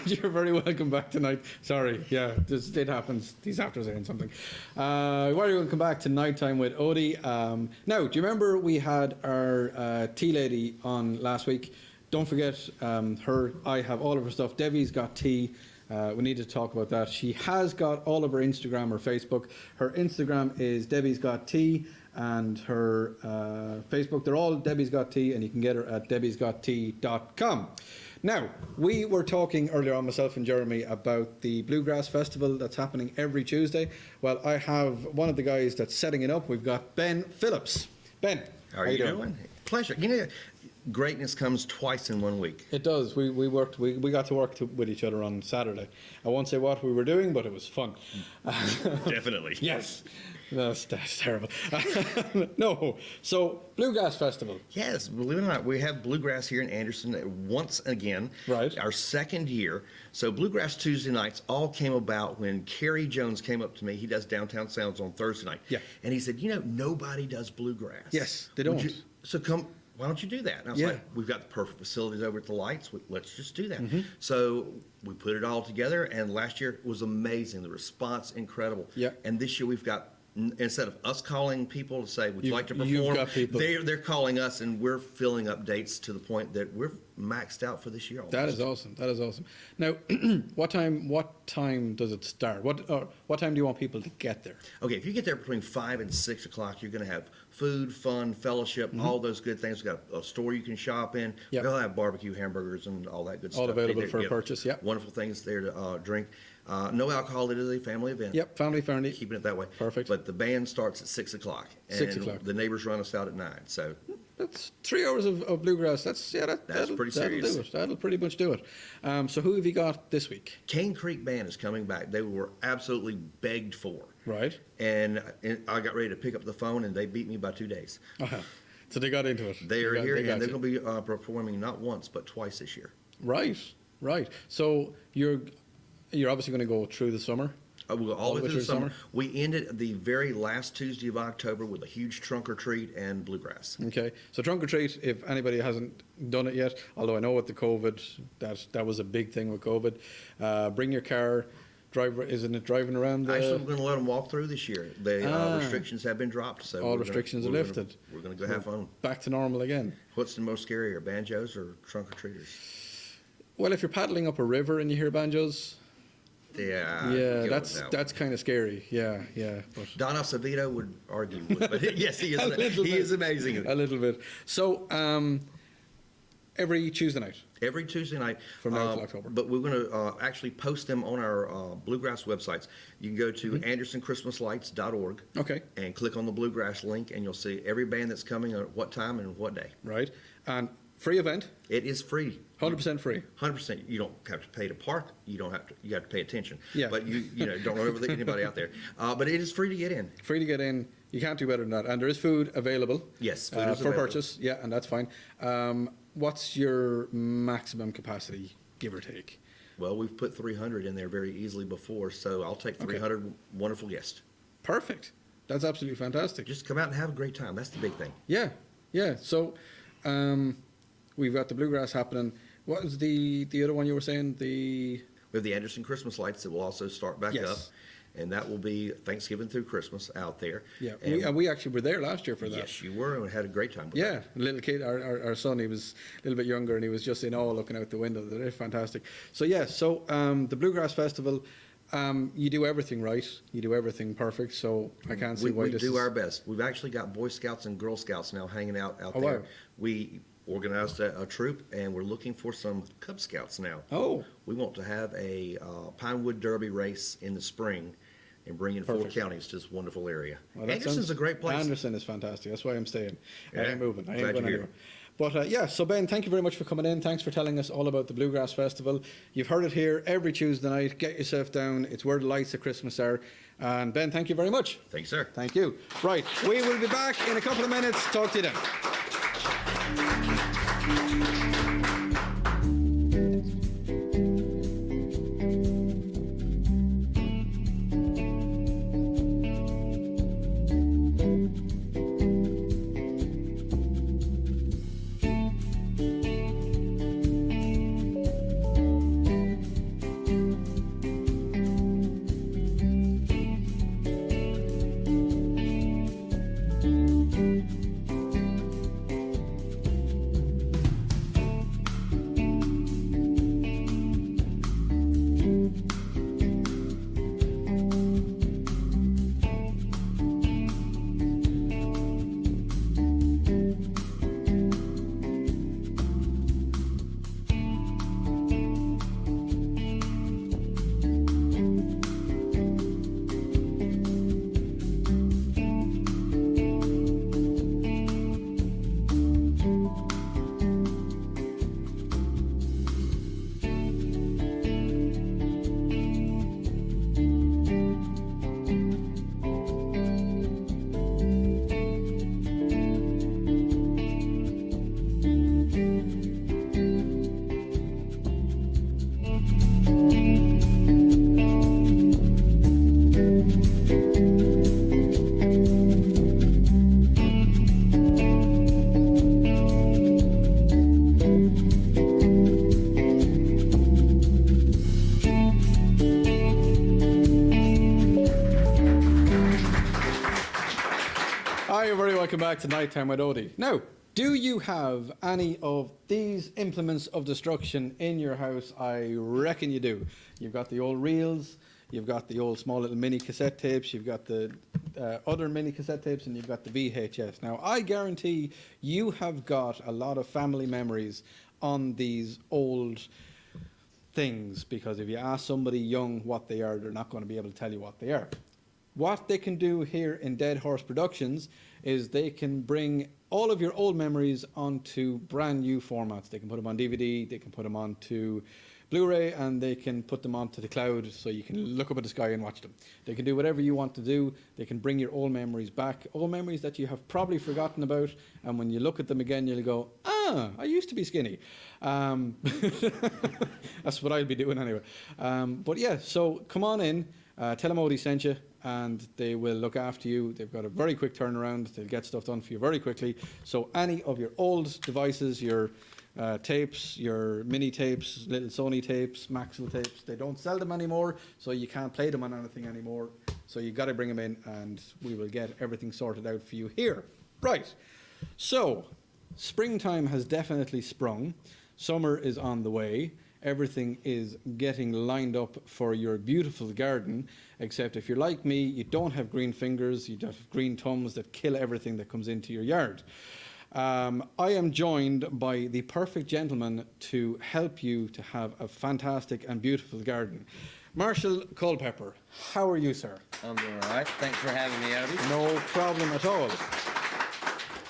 You're very welcome back tonight. Sorry, yeah, it happens. These actors are in something. We're going to come back to Nighttime with Odie. Now, do you remember we had our tea lady on last week? Don't forget her. I have all of her stuff. Debbie's got tea. We need to talk about that. She has got all of her Instagram or Facebook. Her Instagram is Debbie's Got Tea, and her Facebook, they're all Debbie's Got Tea, and you can get her at debbiesgottea.com. Now, we were talking earlier on, myself and Jeremy, about the Bluegrass Festival that's happening every Tuesday. Well, I have one of the guys that's setting it up. We've got Ben Phillips. Ben,
How are you doing? Pleasure. You know, greatness comes twice in 1 week.
It does. We got to work with each other on Saturday. I won't say what we were doing, but it was fun.
Definitely.
Yes. That's terrible. No. So, Bluegrass Festival.
Yes, believe it or not, we have Bluegrass here in Anderson once again.
Right.
Our second year. So Bluegrass Tuesday nights all came about when Kerry Jones came up to me. He does Downtown Sounds on Thursday night.
Yeah.
And he said, you know, nobody does Bluegrass.
Yes, they
Would
don't.
so come, why don't you do that? And I was
Yeah.
like, we've got the perfect facilities over at the Lights. Let's just do that.
Mm-hmm.
So we put it all together, and last year was amazing. The response, incredible.
Yeah.
And this year we've got, instead of us calling people to say, would you like to
You've
perform?
got people.
They're calling us, and we're filling up dates to the point that we're maxed out for this year almost.
That is awesome. That is awesome. Now, what time does it start? What time do you want people to get there?
Okay, if you get there between 5 and 6 o'clock, you're going to have food, fun, fellowship, all those good things. We've got a store you can shop in.
Mm-hmm. Yep.
We'll have barbecue, hamburgers, and all that good
All
stuff.
available
There-
for
yeah,
purchase, yep.
Wonderful things there to drink. No alcohol. It is a family event.
Yep, family friendly.
Keeping it that way.
Perfect.
But the band starts at 6 o'clock.
6
and
o'clock.
The neighbors run us out at 9. So
That's 3 hours of bluegrass. That'll
pretty serious.
That'll do it. That'll pretty much do it. So who have you got this week?
Cane Creek Band is coming back. They were absolutely begged for.
Right.
And I got ready to pick up the phone, and they beat me by 2 days.
Uh-huh. So they got into it.
They are here,
got
and they're
you.
going to be performing not once, but twice this year.
Right. So you're obviously going to go through the summer.
We'll go all the way
the
through
way
the summer. We ended the very last Tuesday of October with a huge trunk or treat and bluegrass.
Okay. So trunk or treat, if anybody hasn't done it yet, although I know with the COVID, that was a big thing with COVID. Bring your car. Isn't it driving around the...
Actually, we're going to let them walk through this year. The restrictions have been dropped, so
All restrictions are lifted.
We're going to go have fun.
Back to normal again.
What's the most scarier, banjos or trunk or treaters?
Well, if you're paddling up a river and you hear banjos,
Yeah.
yeah,
go
that's
with that
that's kind of scary. Yeah. But
Don Acevedo would argue with, but yes, he is.
A little
He
bit.
is amazing.
a little bit. So every Tuesday night.
Every Tuesday night.
From now till October.
But we're going to actually post them on our Bluegrass websites. You can go to andersonchristmaslights.org.
Okay.
And click on the Bluegrass link, and you'll see every band that's coming at what time and what day.
Right. And free event,
It is free.
100% free.
100%. You don't have to pay to park. You have to pay attention.
Yeah.
But you don't run over anybody out there. But it is free to get in.
Free to get in. You can't do better than that. And there is food available.
Yes, food is
for
available.
purchase. Yeah, and that's fine. What's your maximum capacity, give or take?
Well, we've put 300 in there very easily before, so I'll take 300 wonderful guests.
Perfect. That's absolutely fantastic.
Just come out and have a great time. That's the big thing.
Yeah. So we've got the bluegrass happening. What was the other one you were saying?
We have the Anderson Christmas lights that will also start back
Yes.
up, and that will be Thanksgiving through Christmas out there.
Yeah,
And
we actually were there last year for that.
yes, you were, and we had a great time with
Yeah,
that.
a little kid, our son, he was a little bit younger, and he was just in awe looking out the window. They're fantastic. So yeah, the Bluegrass Festival, you do everything right. You do everything perfect. So I can't see
We,
why
we
this
do
is...
our best. We've actually got Boy Scouts and Girl Scouts now hanging out
Oh,
there.
wow.
We organized a troop, and we're looking for some Cub Scouts now.
Oh,
We want to have a Pinewood Derby race in the spring and bring in
Perfect.
4 counties to this wonderful area.
well, that
Anderson's
sounds-
a great place.
Anderson is fantastic. That's why I'm staying. I
Yeah,
ain't moving. I ain't
glad
going
you're here.
anywhere. But yeah, so Ben, thank you very much for coming in. Thanks for telling us all about the Bluegrass Festival. You've heard it here every Tuesday night. Get yourself down. It's where the lights of Christmas are. And Ben, thank you very much.
Thanks, sir.
Thank you. Right, we will be back in a couple of minutes. Talk to you then. welcome back to Nighttime with Odie. Now, do you have any of these implements of destruction in your house? I reckon you do. You've got the old reels, you've got the old small little mini cassette tapes, you've got the other mini cassette tapes, and you've got the VHS. Now, I guarantee you have got a lot of family memories on these old things, because if you ask somebody young what they are, they're not going to be able to tell you what they are. What they can do here in Dead Horse Productions is they can bring all of your old memories onto brand new formats. They can put them on DVD, they can put them onto Blu-ray, and they can put them onto the cloud so you can look up at the sky and watch them. They can do whatever you want to do. They can bring your old memories back, old memories that you have probably forgotten about, and when you look at them again, you'll go, ah, I used to be skinny. That's what I'll be doing anyway. But yeah, so come on in, tell them Odie sent you, and they will look after you. They've got a very quick turnaround. They'll get stuff done for you very quickly. So any of your old devices, your tapes, your mini tapes, little Sony tapes, Maxell tapes, they don't sell them anymore, so you can't play them on anything anymore. So you got to bring them in, and we will get everything sorted out for you here. Right. So springtime has definitely sprung. Summer is on the way. Everything is getting lined up for your beautiful garden, except if you're like me, you don't have green fingers, you have green thumbs that kill everything that comes into your yard. I am joined by the perfect gentleman to help you to have a fantastic and beautiful garden. Marshall Culpepper, how are you, sir?
I'm doing all right. Thanks for having me, Odie.
No problem at all.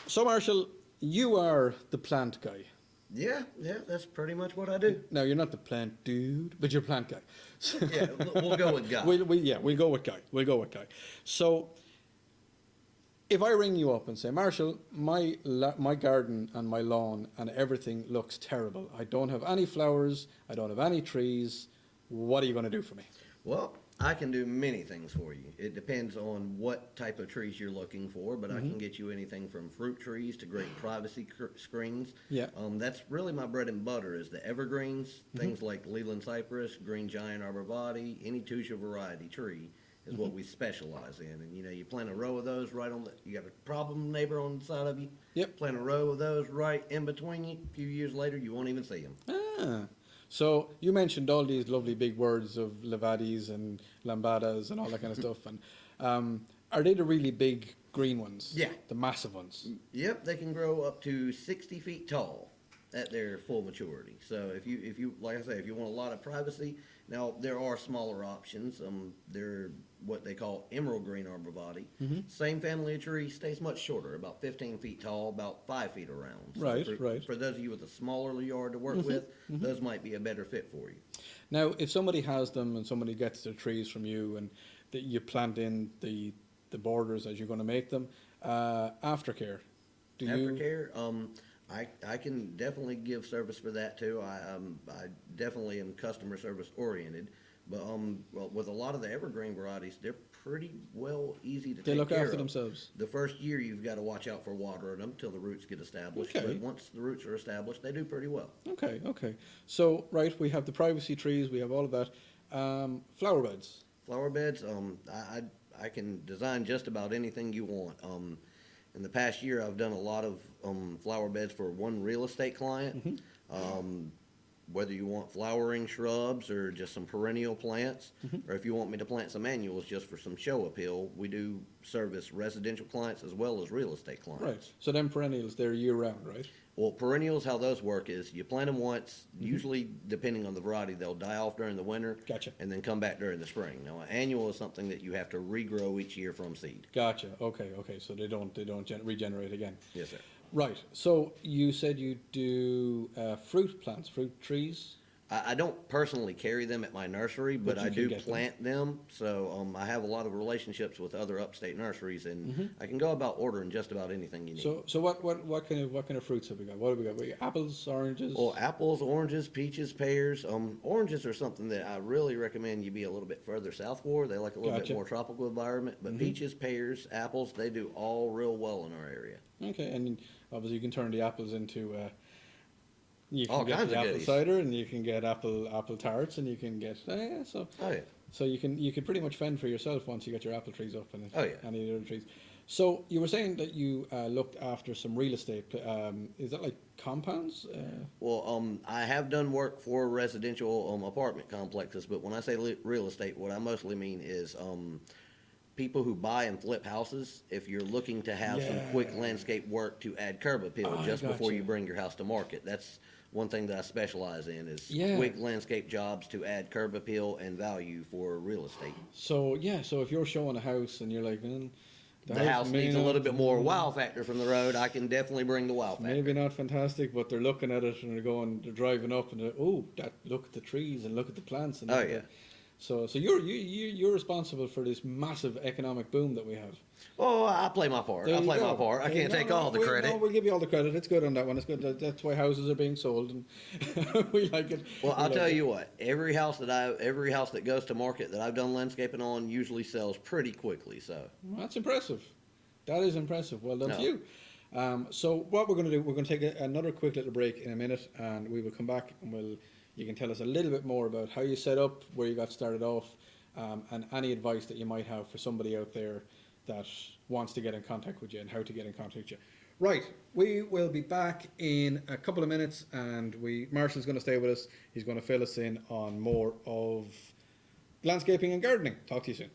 So, Marshall, you are the plant guy.
Yeah, that's pretty much what I do.
Now, you're not the plant dude, but you're plant guy.
Yeah, we'll go with guy.
We'll go with guy. We'll go with guy. So, if I ring you up and say, Marshall, my garden and my lawn and everything looks terrible. I don't have any flowers. I don't have any trees. What are you going to do for me?
Well, I can do many things for you. It depends on what type of trees you're looking for, but I can get you anything from fruit trees to great privacy screens.
Yeah.
That's really my bread and butter is the evergreens, things like Leland cypress, green giant arborvitae, any Tusia variety tree is what we specialize in. And you plant a row of those right on you got a problem neighbor on the side of you.
Yep.
Plant a row of those right in between you. A few years later, you won't even see them.
Ah. So you mentioned all these lovely big words of levadis and lambadas and all that kind of stuff. And are they the really big green ones?
Yeah.
The massive ones?
Yep, they can grow up to 60 feet tall at their full maturity. So if you like I say, if you want a lot of privacy, now there are smaller options. They're what they call emerald green arborvitae. Same family of tree, stays much shorter, about 15 feet tall, about 5 feet around. So
Right.
For those of you with a smaller yard to work with, those might be a better fit for you.
Now, if somebody has them and somebody gets their trees from you and you plant in the borders as you're going to make them, aftercare,
Aftercare, I can definitely give service for that too. I definitely am customer service oriented, but well, with a lot of the evergreen varieties, they're pretty easy to
They
take
look
care
after
of.
themselves.
The first year you've got to watch out for watering them till the roots get established.
Okay.
But once the roots are established, they do pretty well.
Okay. So, right, we have the privacy trees, we have all of that. Flower beds.
Flower beds, I can design just about anything you want. In the past year, I've done a lot of flower beds for one real estate client. Whether you want flowering shrubs or just some perennial plants, or if you want me to plant some annuals just for some show appeal, we do service residential clients as well as real estate clients.
Right. So them perennials, they're year round, right?
Well, perennials, how those work is you plant them once, usually depending on the variety, they'll die off during the winter.
Gotcha.
And then come back during the spring. Now, an annual is something that you have to regrow each year from seed.
Gotcha. Okay. So they don't regenerate again.
Yes, sir.
Right. So you said you do fruit plants, fruit trees.
I don't personally carry them at my nursery, but
you
I
can
do
get them.
plant them. So I have a lot of relationships with other upstate nurseries, and I can go about ordering just about anything you need.
So what kind of fruits have we got? What have we got? We got apples, oranges.
Well, apples, oranges, peaches, pears. Oranges are something that I really recommend you be a little bit further south for. They like a little
Gotcha.
bit more tropical environment. But peaches, pears, apples, they do all real well in our area.
Okay, and obviously you can turn the apples into. You can
All
get
kinds
the
of
apple
goodies.
cider, and you can get apple tarts, and you can get
Oh yeah.
So you can pretty much fend for yourself once you get your apple trees up and
Oh, yeah.
any other trees. So you were saying that you looked after some real estate. Is that like compounds?
Well, I have done work for residential apartment complexes, but when I say real estate, what I mostly mean is people who buy and flip houses. If you're looking to have some quick
Yeah.
landscape work to add curb appeal
I
just before
gotcha.
you bring your house to market, that's one thing that I specialize in is
Yeah.
quick landscape jobs to add curb appeal and value for real estate.
So yeah, so if you're showing a house and you're like,
The house needs a little bit more wow factor from the road. I can definitely bring the wow factor.
Maybe not fantastic, but they're looking at it and they're driving up and look at the trees and look at the plants. And
Oh,
look at
yeah.
the- So you're responsible for this massive economic boom that we have.
Oh, I play my part.
There
I
you
play my
go.
part. I
There you
can't
go.
take all the credit.
No, we'll give you all the credit. It's good on that one. It's good. That's why houses are being sold, and we like it.
Well,
We
I'll
like
tell
it.
you what. Every house that goes to market that I've done landscaping on usually sells pretty quickly. So
That's impressive. That is impressive. Well done to
No.
you. So what we're going to do, we're going to take another quick little break in a minute, and we will come back and you can tell us a little bit more about how you set up, where you got started off, and any advice that you might have for somebody out there that wants to get in contact with you and how to get in contact with you. Right, we will be back in a couple of minutes, and Marshall's going to stay with us. He's going to fill us in on more of landscaping and gardening. Talk to you soon.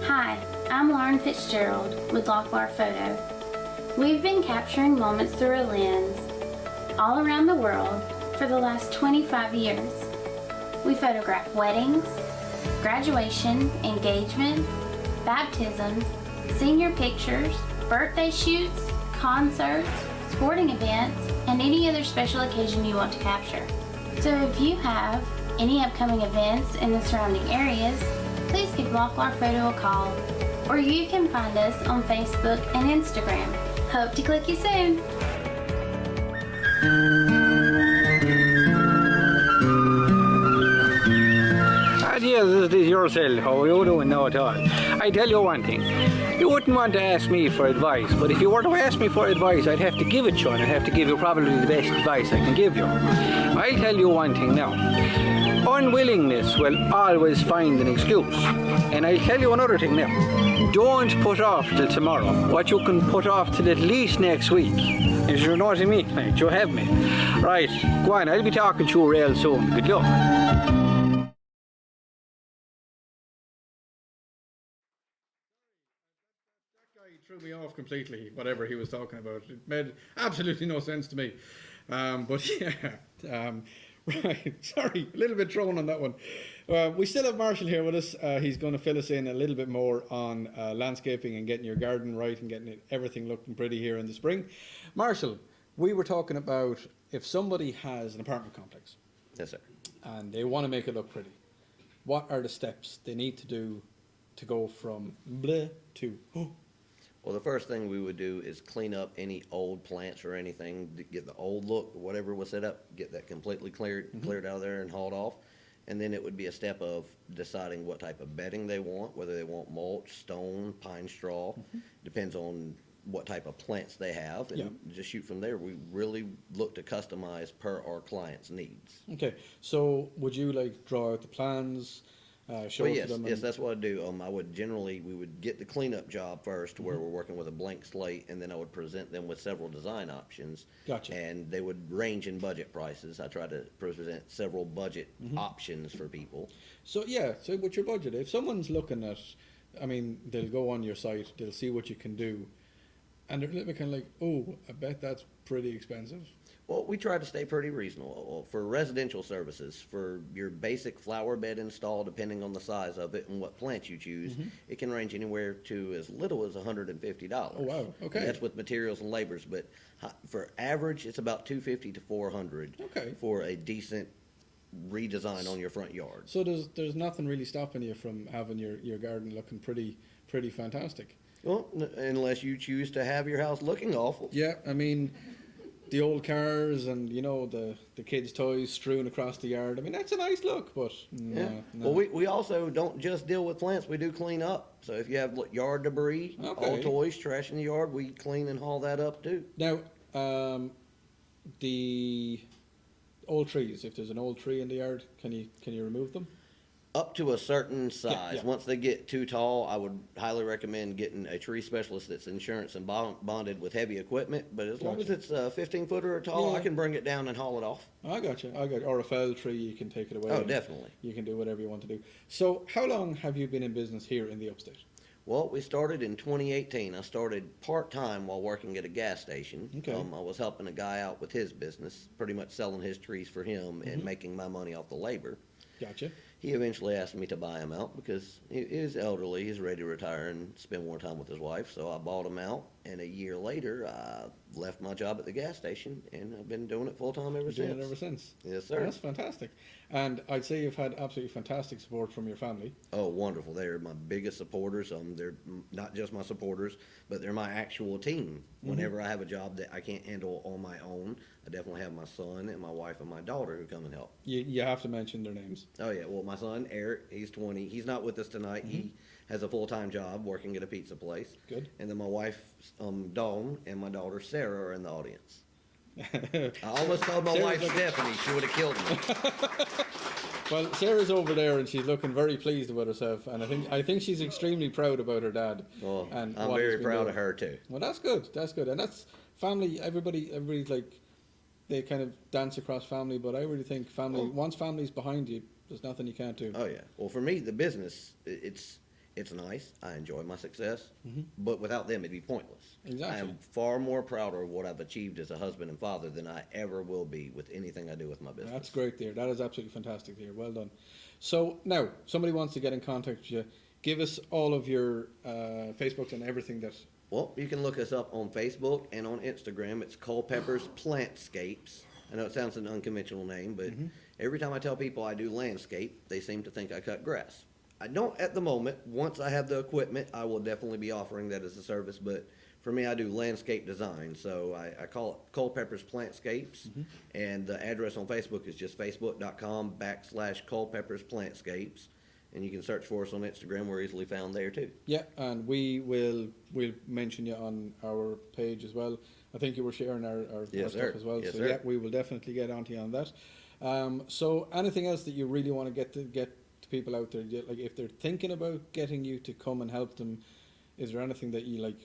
Hi, I'm Lauren Fitzgerald with Lockbar Photo. We've been capturing moments through a lens all around the world for the last 25 years. We photograph weddings, graduation, engagement, baptism, senior pictures, birthday shoots, concerts, sporting events, and any other special occasion you want to capture. So if you have any upcoming events in the surrounding areas, please give Locklar Photo a call, or you can find us on Facebook and Instagram. Hope to click you soon.
Yes, this is yourself. How you doing now at all? I tell you one thing. You wouldn't want to ask me for advice, but if you were to ask me for advice, I'd have to give it to you, and I'd have to give you probably the best advice I can give you. I'll tell you one thing now. Unwillingness will always find an excuse. And I'll tell you another thing now. Don't put off till tomorrow what you can put off till at least next week. If you know what I mean, mate, you have me. Right, go on, I'll be talking to you real soon. Good luck.
He threw me off completely, whatever he was talking about. It made absolutely no sense to me. But yeah, right, sorry, a little bit thrown on that one. We still have Marshall here with us. He's going to fill us in a little bit more on landscaping and getting your garden right and getting everything looking pretty here in the spring. Marshall, we were talking about if somebody has an apartment complex
yes, sir.
and they want to make it look pretty, what are the steps they need to do to go from bleh to
Well, the first thing we would do is clean up any old plants or anything, to get the old look, whatever was set up, get that completely cleared out of there and hauled off. And then it would be a step of deciding what type of bedding they want, whether they want mulch, stone, pine straw, depends on what type of plants they have, and
Yeah.
just shoot from there. We really look to customize per our client's needs.
Okay, so would you like draw out the plans, show
Well,
it
yes,
to them?
yes, that's what I do. We would get the cleanup job first, where we're working with a blank slate, and then I would present them with several design options.
Gotcha.
And they would range in budget prices. I try to present several budget options for people.
So yeah, so with your budget, if someone's looking at, I mean, they'll go on your site, they'll see what you can do, and they're a little bit kind of like, oh, I bet that's pretty expensive.
Well, we try to stay pretty reasonable. For residential services, for your basic flower bed install, depending on the size of it and what plant you choose, it can range anywhere to as little as $150.
Oh, wow. Okay.
And that's with materials and labors, but for average, it's about $250 to $400
Okay.
for a decent redesign on your front yard.
So there's nothing really stopping you from having your garden looking pretty fantastic.
Well, unless you choose to have your house looking awful.
Yeah, I mean, the old cars and, you know, the kids' toys strewn across the yard. I mean, that's a nice look, but
Yeah.
no.
Well, we also don't just deal with plants, we do clean up. So if you have yard debris,
Okay.
old toys, trash in the yard, we clean and haul that up too.
Now, the old trees, if there's an old tree in the yard, can you remove them?
Up to a certain size.
yeah.
Once they get too tall, I would highly recommend getting a tree specialist that's insurance and bonded with heavy equipment. But as long as
Gotcha.
it's 15-footer or tall,
Yeah.
I can bring it down and haul it off.
I got you. Or a felled tree, you can take it away.
Oh,
and
definitely.
You can do whatever you want to do. So, how long have you been in business here in the Upstate?
Well, we started in 2018. I started part-time while working at a gas station.
Okay.
I was helping a guy out with his business, pretty much selling his trees for him
Mm-hmm.
and making my money off the labor.
Gotcha.
He eventually asked me to buy him out because he is elderly. He's ready to retire and spend more time with his wife. So I bought him out, and a year later, I left my job at the gas station, and I've been doing it full-time ever
You're doing
since.
it ever since.
Yes, sir.
That's fantastic. And I'd say you've had absolutely fantastic support from your family.
Oh, wonderful. They're my biggest supporters. They're not just my supporters, but they're my actual team. Whenever I have a job that I can't handle on my own, I definitely have my son and my wife and my daughter who come and help.
You have to mention their names.
Oh, yeah. Well, my son, Eric, he's 20. He's not with us tonight. He has a full-time job working at a pizza place.
Good.
And then my wife, Dawn, and my daughter, Sarah, are in the audience. I almost called my
Sarah's
wife
like-
Stephanie. She would have killed me.
Well, Sarah's over there and she's looking very pleased about herself, and I think she's extremely proud about her dad.
Well,
and
I'm
what he's
very
been
proud
doing.
of her, too.
Well, that's good. That's good, and that's family. Everybody's like, they kind of dance across family, but I really think family.
Well-
Once family's behind you, there's nothing you can't do.
Oh, yeah. Well, for me, the business, it's nice. I enjoy my success. But without them, it'd be pointless. I
Exactly.
am far more prouder of what I've achieved as a husband and father than I ever will be with anything I do with my business.
That's great, dear. That is absolutely fantastic, dear. Well done. So now, somebody wants to get in contact with you. Give us all of your Facebook and everything that.
Well, you can look us up on Facebook and on Instagram. It's Culpeper's Plantscapes. I know it sounds an unconventional name, but every time I tell people I do landscape, they seem to think I cut grass. I don't at the moment. Once I have the equipment, I will definitely be offering that as a service, but for me, I do landscape design, so I call it Culpeper's Plantscapes, and the address on Facebook is just facebook.com/Culpeper's Plantscapes, and you can search for us on Instagram. We're easily found there too.
Yeah, and we'll mention you on our page as well. I think you were sharing our
Yes,
stuff
sir.
as well.
Yes,
so
sir.
yeah, we will definitely get onto you on that. So anything else that you really want to get to people out there, like if they're thinking about getting you to come and help them, is there anything that you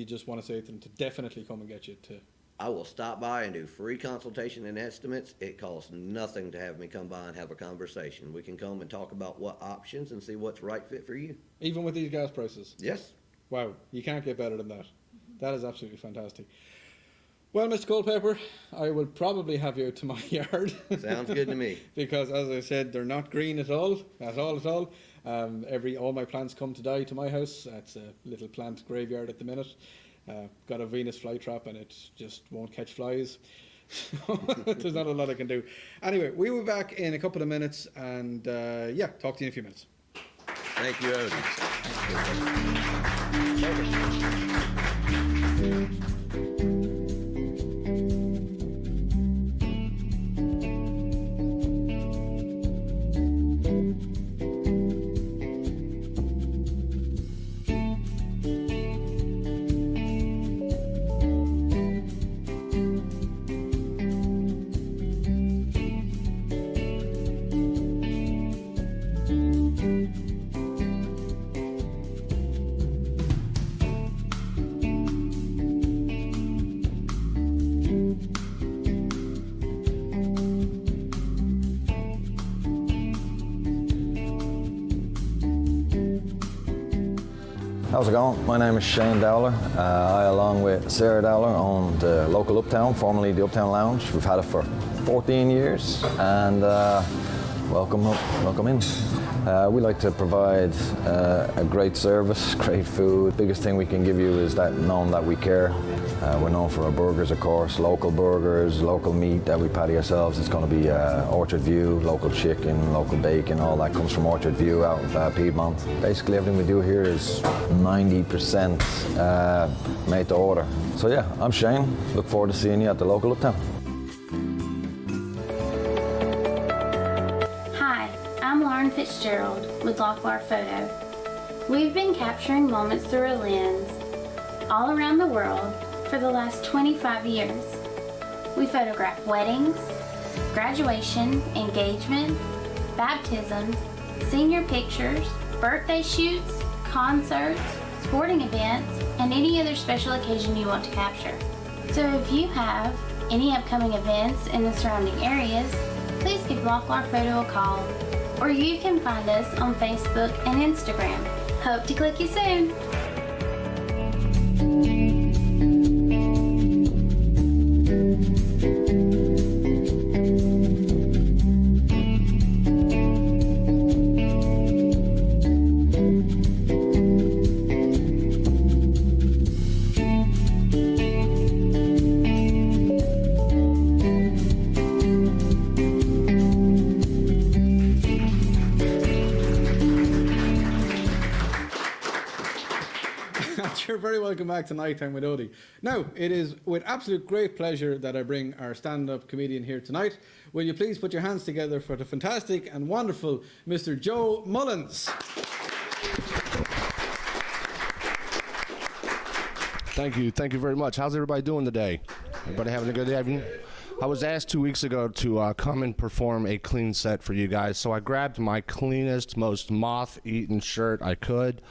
just want to say to them to definitely come and get you to?
I will stop by and do free consultation and estimates. It costs nothing to have me come by and have a conversation. We can come and talk about what options and see what's right fit for you.
Even with these gas prices?
Yes.
Wow, you can't get better than that. That is absolutely fantastic. Well, Mr. Culpeper, I will probably have you out to my yard.
Sounds good to me.
Because, as I said, they're not green at all. All my plants come to die to my house. It's a little plant graveyard at the minute. Got a Venus flytrap and it just won't catch flies. There's not a lot I can do. Anyway, we will be back in a couple of minutes and talk to you in a few minutes.
Thank you, Odin.
How's it going? My name is Shane Dowler. I, along with Sarah Dowler, own the local Uptown, formerly the Uptown Lounge. We've had it for 14 years, and welcome in. We like to provide a great service, great food. Biggest thing we can give you is that knowing that we care. We're known for our burgers, of course, local burgers, local meat that we patty ourselves. It's going to be Orchard View, local chicken, local bacon, all that comes from Orchard View out of Piedmont. Basically everything we do here is 90% made to order. So yeah, I'm Shane. Look forward to seeing you at the local Uptown.
Hi, I'm Lauren Fitzgerald with Lockbar Photo. We've been capturing moments through a lens all around the world for the last 25 years. We photograph weddings, graduation, engagement, baptism, senior pictures, birthday shoots, concerts, sporting events, and any other special occasion you want to capture. So if you have any upcoming events in the surrounding areas, please give Lockbar Photo a call, or you can find us on Facebook and Instagram. Hope to click you soon.
You're very welcome back to Nighttime with Odie. Now, it is with absolute great pleasure that I bring our stand-up comedian here tonight. Will you please put your hands together for the fantastic and wonderful Mr. Joe Mullins.
Thank you very much. How's everybody doing today? Everybody having a good evening? I was asked 2 weeks ago to come and perform a clean set for you guys, so I grabbed my cleanest, most moth-eaten shirt I could.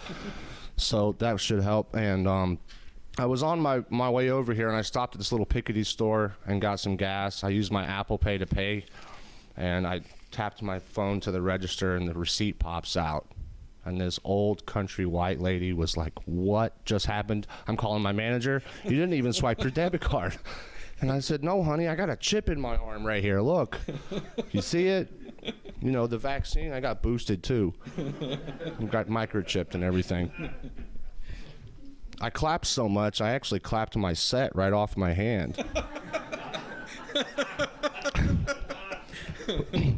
So that should help. And I was on my way over here, and I stopped at this little Piccadilly store and got some gas. I used my Apple Pay to pay, and I tapped my phone to the register, and the receipt pops out. And this old country white lady was like, "What just happened?" I'm calling my manager. "You didn't even swipe your debit card." And I said, "No, honey, I got a chip in my arm right here. Look. You see it? You know, the vaccine, I got boosted too. I got microchipped and everything." I clapped so much, I actually clapped my set right off my hand.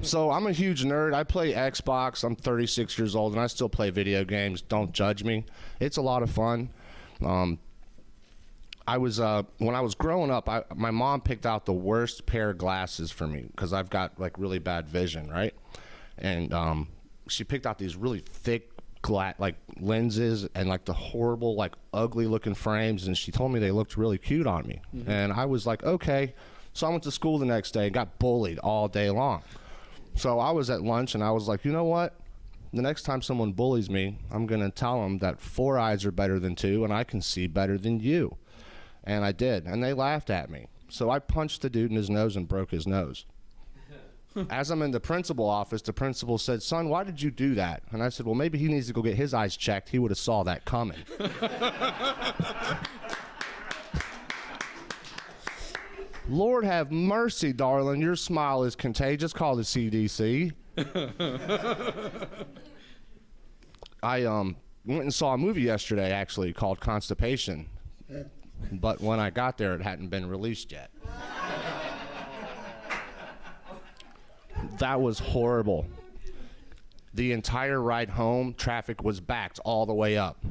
So I'm a huge nerd. I play Xbox. I'm 36 years old, and I still play video games. Don't judge me. It's a lot of fun. When I was growing up, my mom picked out the worst pair of glasses for me because I've got like really bad vision, right? And she picked out these really thick like lenses and like the horrible, like ugly looking frames, and she told me they looked really cute on me. Mm-hmm. And I was like, okay. So I went to school the next day and got bullied all day long. So I was at lunch and I was like, you know what? The next time someone bullies me, I'm going to tell them that 4 eyes are better than 2 and I can see better than you. And I did, and they laughed at me. So I punched the dude in his nose and broke his nose. As I'm in the principal office, the principal said, "Son, why did you do that?" And I said, "Well, maybe he needs to go get his eyes checked. He would have saw that coming." Lord have mercy, darling. Your smile is contagious. Call the CDC. I went and saw a movie yesterday, actually, called Constipation. But when I got there, it hadn't been released yet. That was horrible. The entire ride home, traffic was backed all the way up.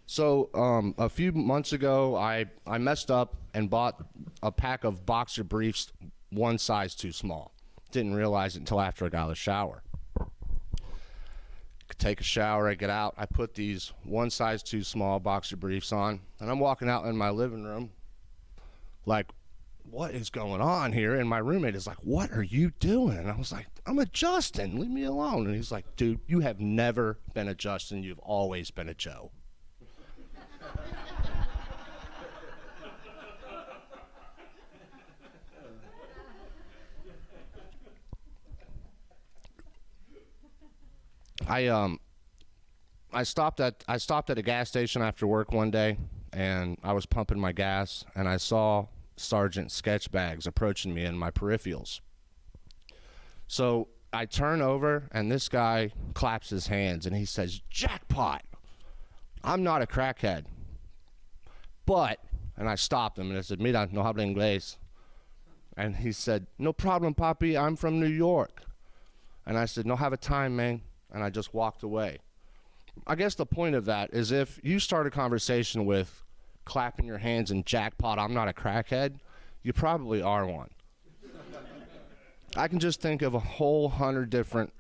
So a few months ago, I messed up and bought a pack of boxer briefs one size too small. Didn't realize it until after I got out of the shower. Take a shower, I get out, I put these one size too small boxer briefs on, and I'm walking out in my living room like, what is going on here? And my roommate is like, "What are you doing?" And I was like, "I'm adjusting, leave me alone." And he's like, "Dude, you have never been a Justin, you've always been a Joe." I stopped at a gas station after work one day, and I was pumping my gas, and I saw Sergeant sketch bags approaching me in my peripherals. So I turn over, and this guy claps his hands, and he says, "Jackpot! I'm not a crackhead. But," and I stopped him, and I said, "Mira, no habla inglés." And he said, "No problem, papi, I'm from New York." And I said, "No, have a time, man." And I just walked away. I guess the point of that is if you start a conversation with clapping your hands and "Jackpot, I'm not a crackhead," you probably are one. I can just think of a whole 100 different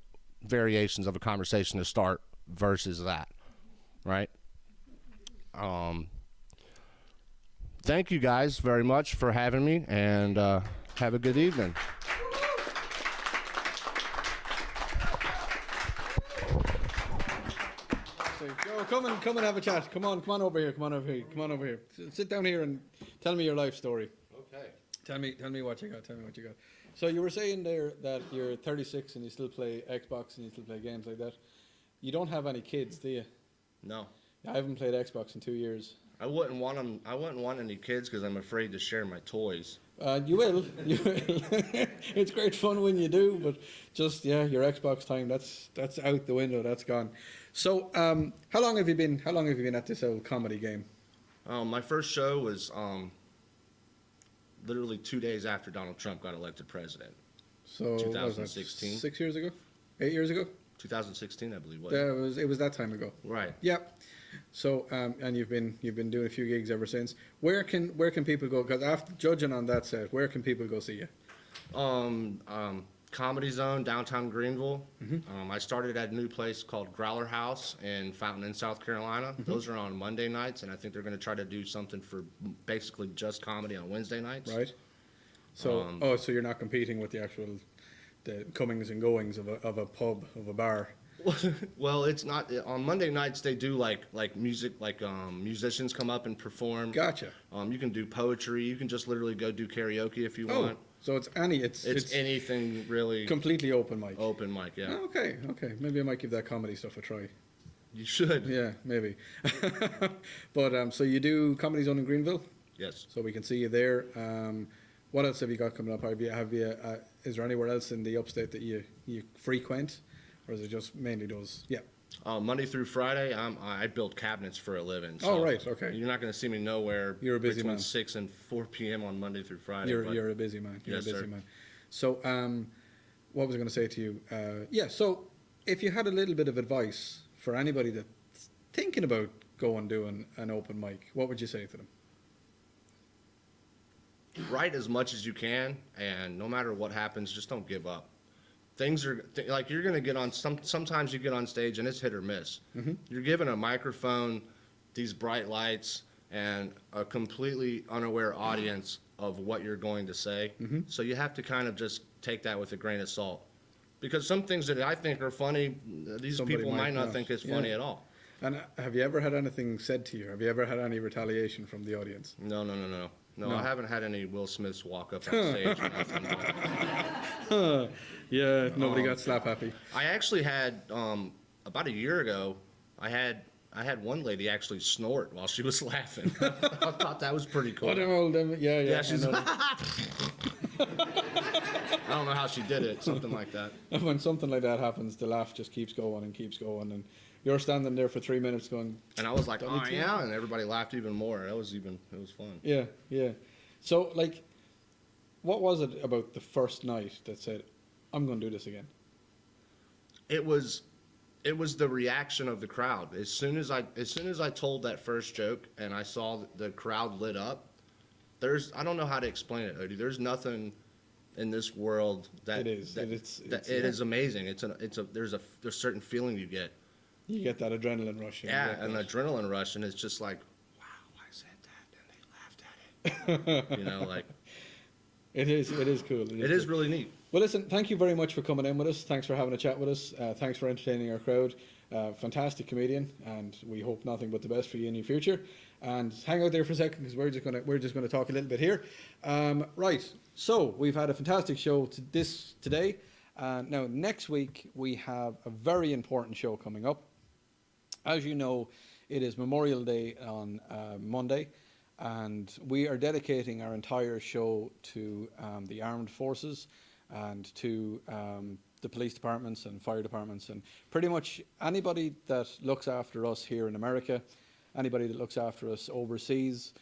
variations of a conversation to start versus that, right? Thank you guys very much for having me, and have a good evening.
So, Joe, come and have a chat. Come on over here. Come on over here. Sit down here and tell me your life story.
Okay.
Tell me what you got. So you were saying there that you're 36 and you still play Xbox and you still play games like that. You don't have any kids, do you?
No.
I haven't played Xbox in 2 years.
I wouldn't want them. I wouldn't want any kids because I'm afraid to share my toys.
You will. You will. It's great fun when you do, but just your Xbox time that's out the window. That's gone. So how long have you been at this old comedy game?
My first show was literally 2 days after Donald Trump got elected president.
So what was that,
2016.
6 years ago? 8 years ago?
2016, I believe. Was
It was that time ago.
Right.
Yep. So and you've been doing a few gigs ever since. Where can people go? Because after judging on that set, where can people go see you?
Comedy Zone, downtown Greenville. I started at a new place called Growler House in Fountain, South Carolina. Those are on Monday nights, and I think they're going to try to do something for basically just comedy on Wednesday nights.
Right. So so you're not competing with the comings and goings of a pub, of a bar.
Well, it's not on Monday nights. They do like music, musicians come up and perform.
Gotcha.
You can do poetry. You can just literally go do karaoke if you want.
So it's
anything really.
Completely open mic.
Open mic, yeah.
Okay. Maybe I might give that comedy stuff a try.
You should.
Yeah, maybe. But so you do Comedy Zone in Greenville?
Yes.
So we can see you there. What else have you got coming up? Is there anywhere else in the upstate that you frequent, or is it just mainly those? Yeah.
Monday through Friday, I build cabinets for a living. So
right. Okay.
You're not going to see me nowhere.
You're a busy
between
man.
6 and 4 p.m. on Monday through Friday.
You're a busy man. You're
Yes,
a busy
sir.
man. So what was I going to say to you? So if you had a little bit of advice for anybody that's thinking about doing an open mic, what would you say to them?
Write as much as you can, and no matter what happens, just don't give up. Things are like you're going to get on. Sometimes you get on stage and it's hit or miss. You're given a microphone, these bright lights, and a completely unaware audience of what you're going to say. So you have to kind of just take that with a grain of salt, because some things that I think are funny, these
Somebody
people might not
not.
think is
Yeah.
funny at all.
And have you ever had anything said to you? Have you ever had any retaliation from the audience?
No,
No.
I haven't had any Will Smiths walk up on stage or nothing.
Yeah, nobody got slap happy.
I actually had about a year ago. I had one lady actually snort while she was laughing. I thought that was pretty cool.
What old yeah.
Yeah,
I
she's.
know.
I don't know how she did it. Something like that.
And when something like that happens, the laugh just keeps going, and you're standing there for 3 minutes going.
And I was like,
Don't
oh
need to.
yeah, and everybody laughed even more. It was fun.
Yeah. So like, what was it about the first night that said, "I'm going to do this again"?
It was the reaction of the crowd. As soon as I told that first joke and I saw the crowd lit up, I don't know how to explain it, Odie. There's nothing in this world that
It is.
it is amazing. There's a certain feeling you get.
You get that adrenaline rush. and you
Yeah,
get
an
that.
adrenaline rush, and it's just like, wow, I said that, and they laughed at it. Like,
It is cool.
it is really neat.
Well, listen, thank you very much for coming in with us. Thanks for having a chat with us. Thanks for entertaining our crowd. Fantastic comedian, and we hope nothing but the best for you in your future. And hang out there for a second, because we're just gonna talk a little bit here. Right. So we've had a fantastic show today. Now next week we have a very important show coming up. As you know, it is Memorial Day on Monday, And we are dedicating our entire show to the armed forces and to the police departments and fire departments and pretty much anybody that looks after us here in America, anybody that looks after us overseas.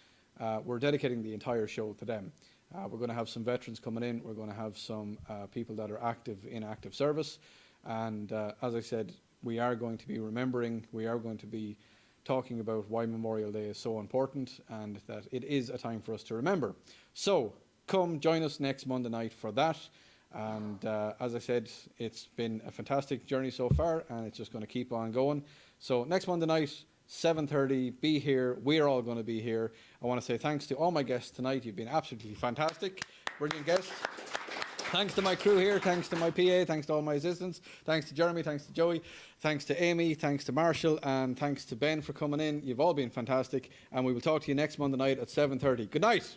We're dedicating the entire show to them. We're going to have some veterans coming in. We're going to have some people that are active in active service. And as I said, we are going to be remembering, we are going to be talking about why Memorial Day is so important and that it is a time for us to remember. So come join us next Monday night for that. And as I said, it's been a fantastic journey so far, and it's just going to keep on going. So next Monday night, 7:30, be here. We're all going to be here. I want to say thanks to all my guests tonight. You've been absolutely fantastic. Brilliant guests. Thanks to my crew here, thanks to my PA, thanks to all my assistants, thanks to Jeremy, thanks to Joey, thanks to Amy, thanks to Marshall, and thanks to Ben for coming in. You've all been fantastic, and we will talk to you next Monday night at 7:30. Good night.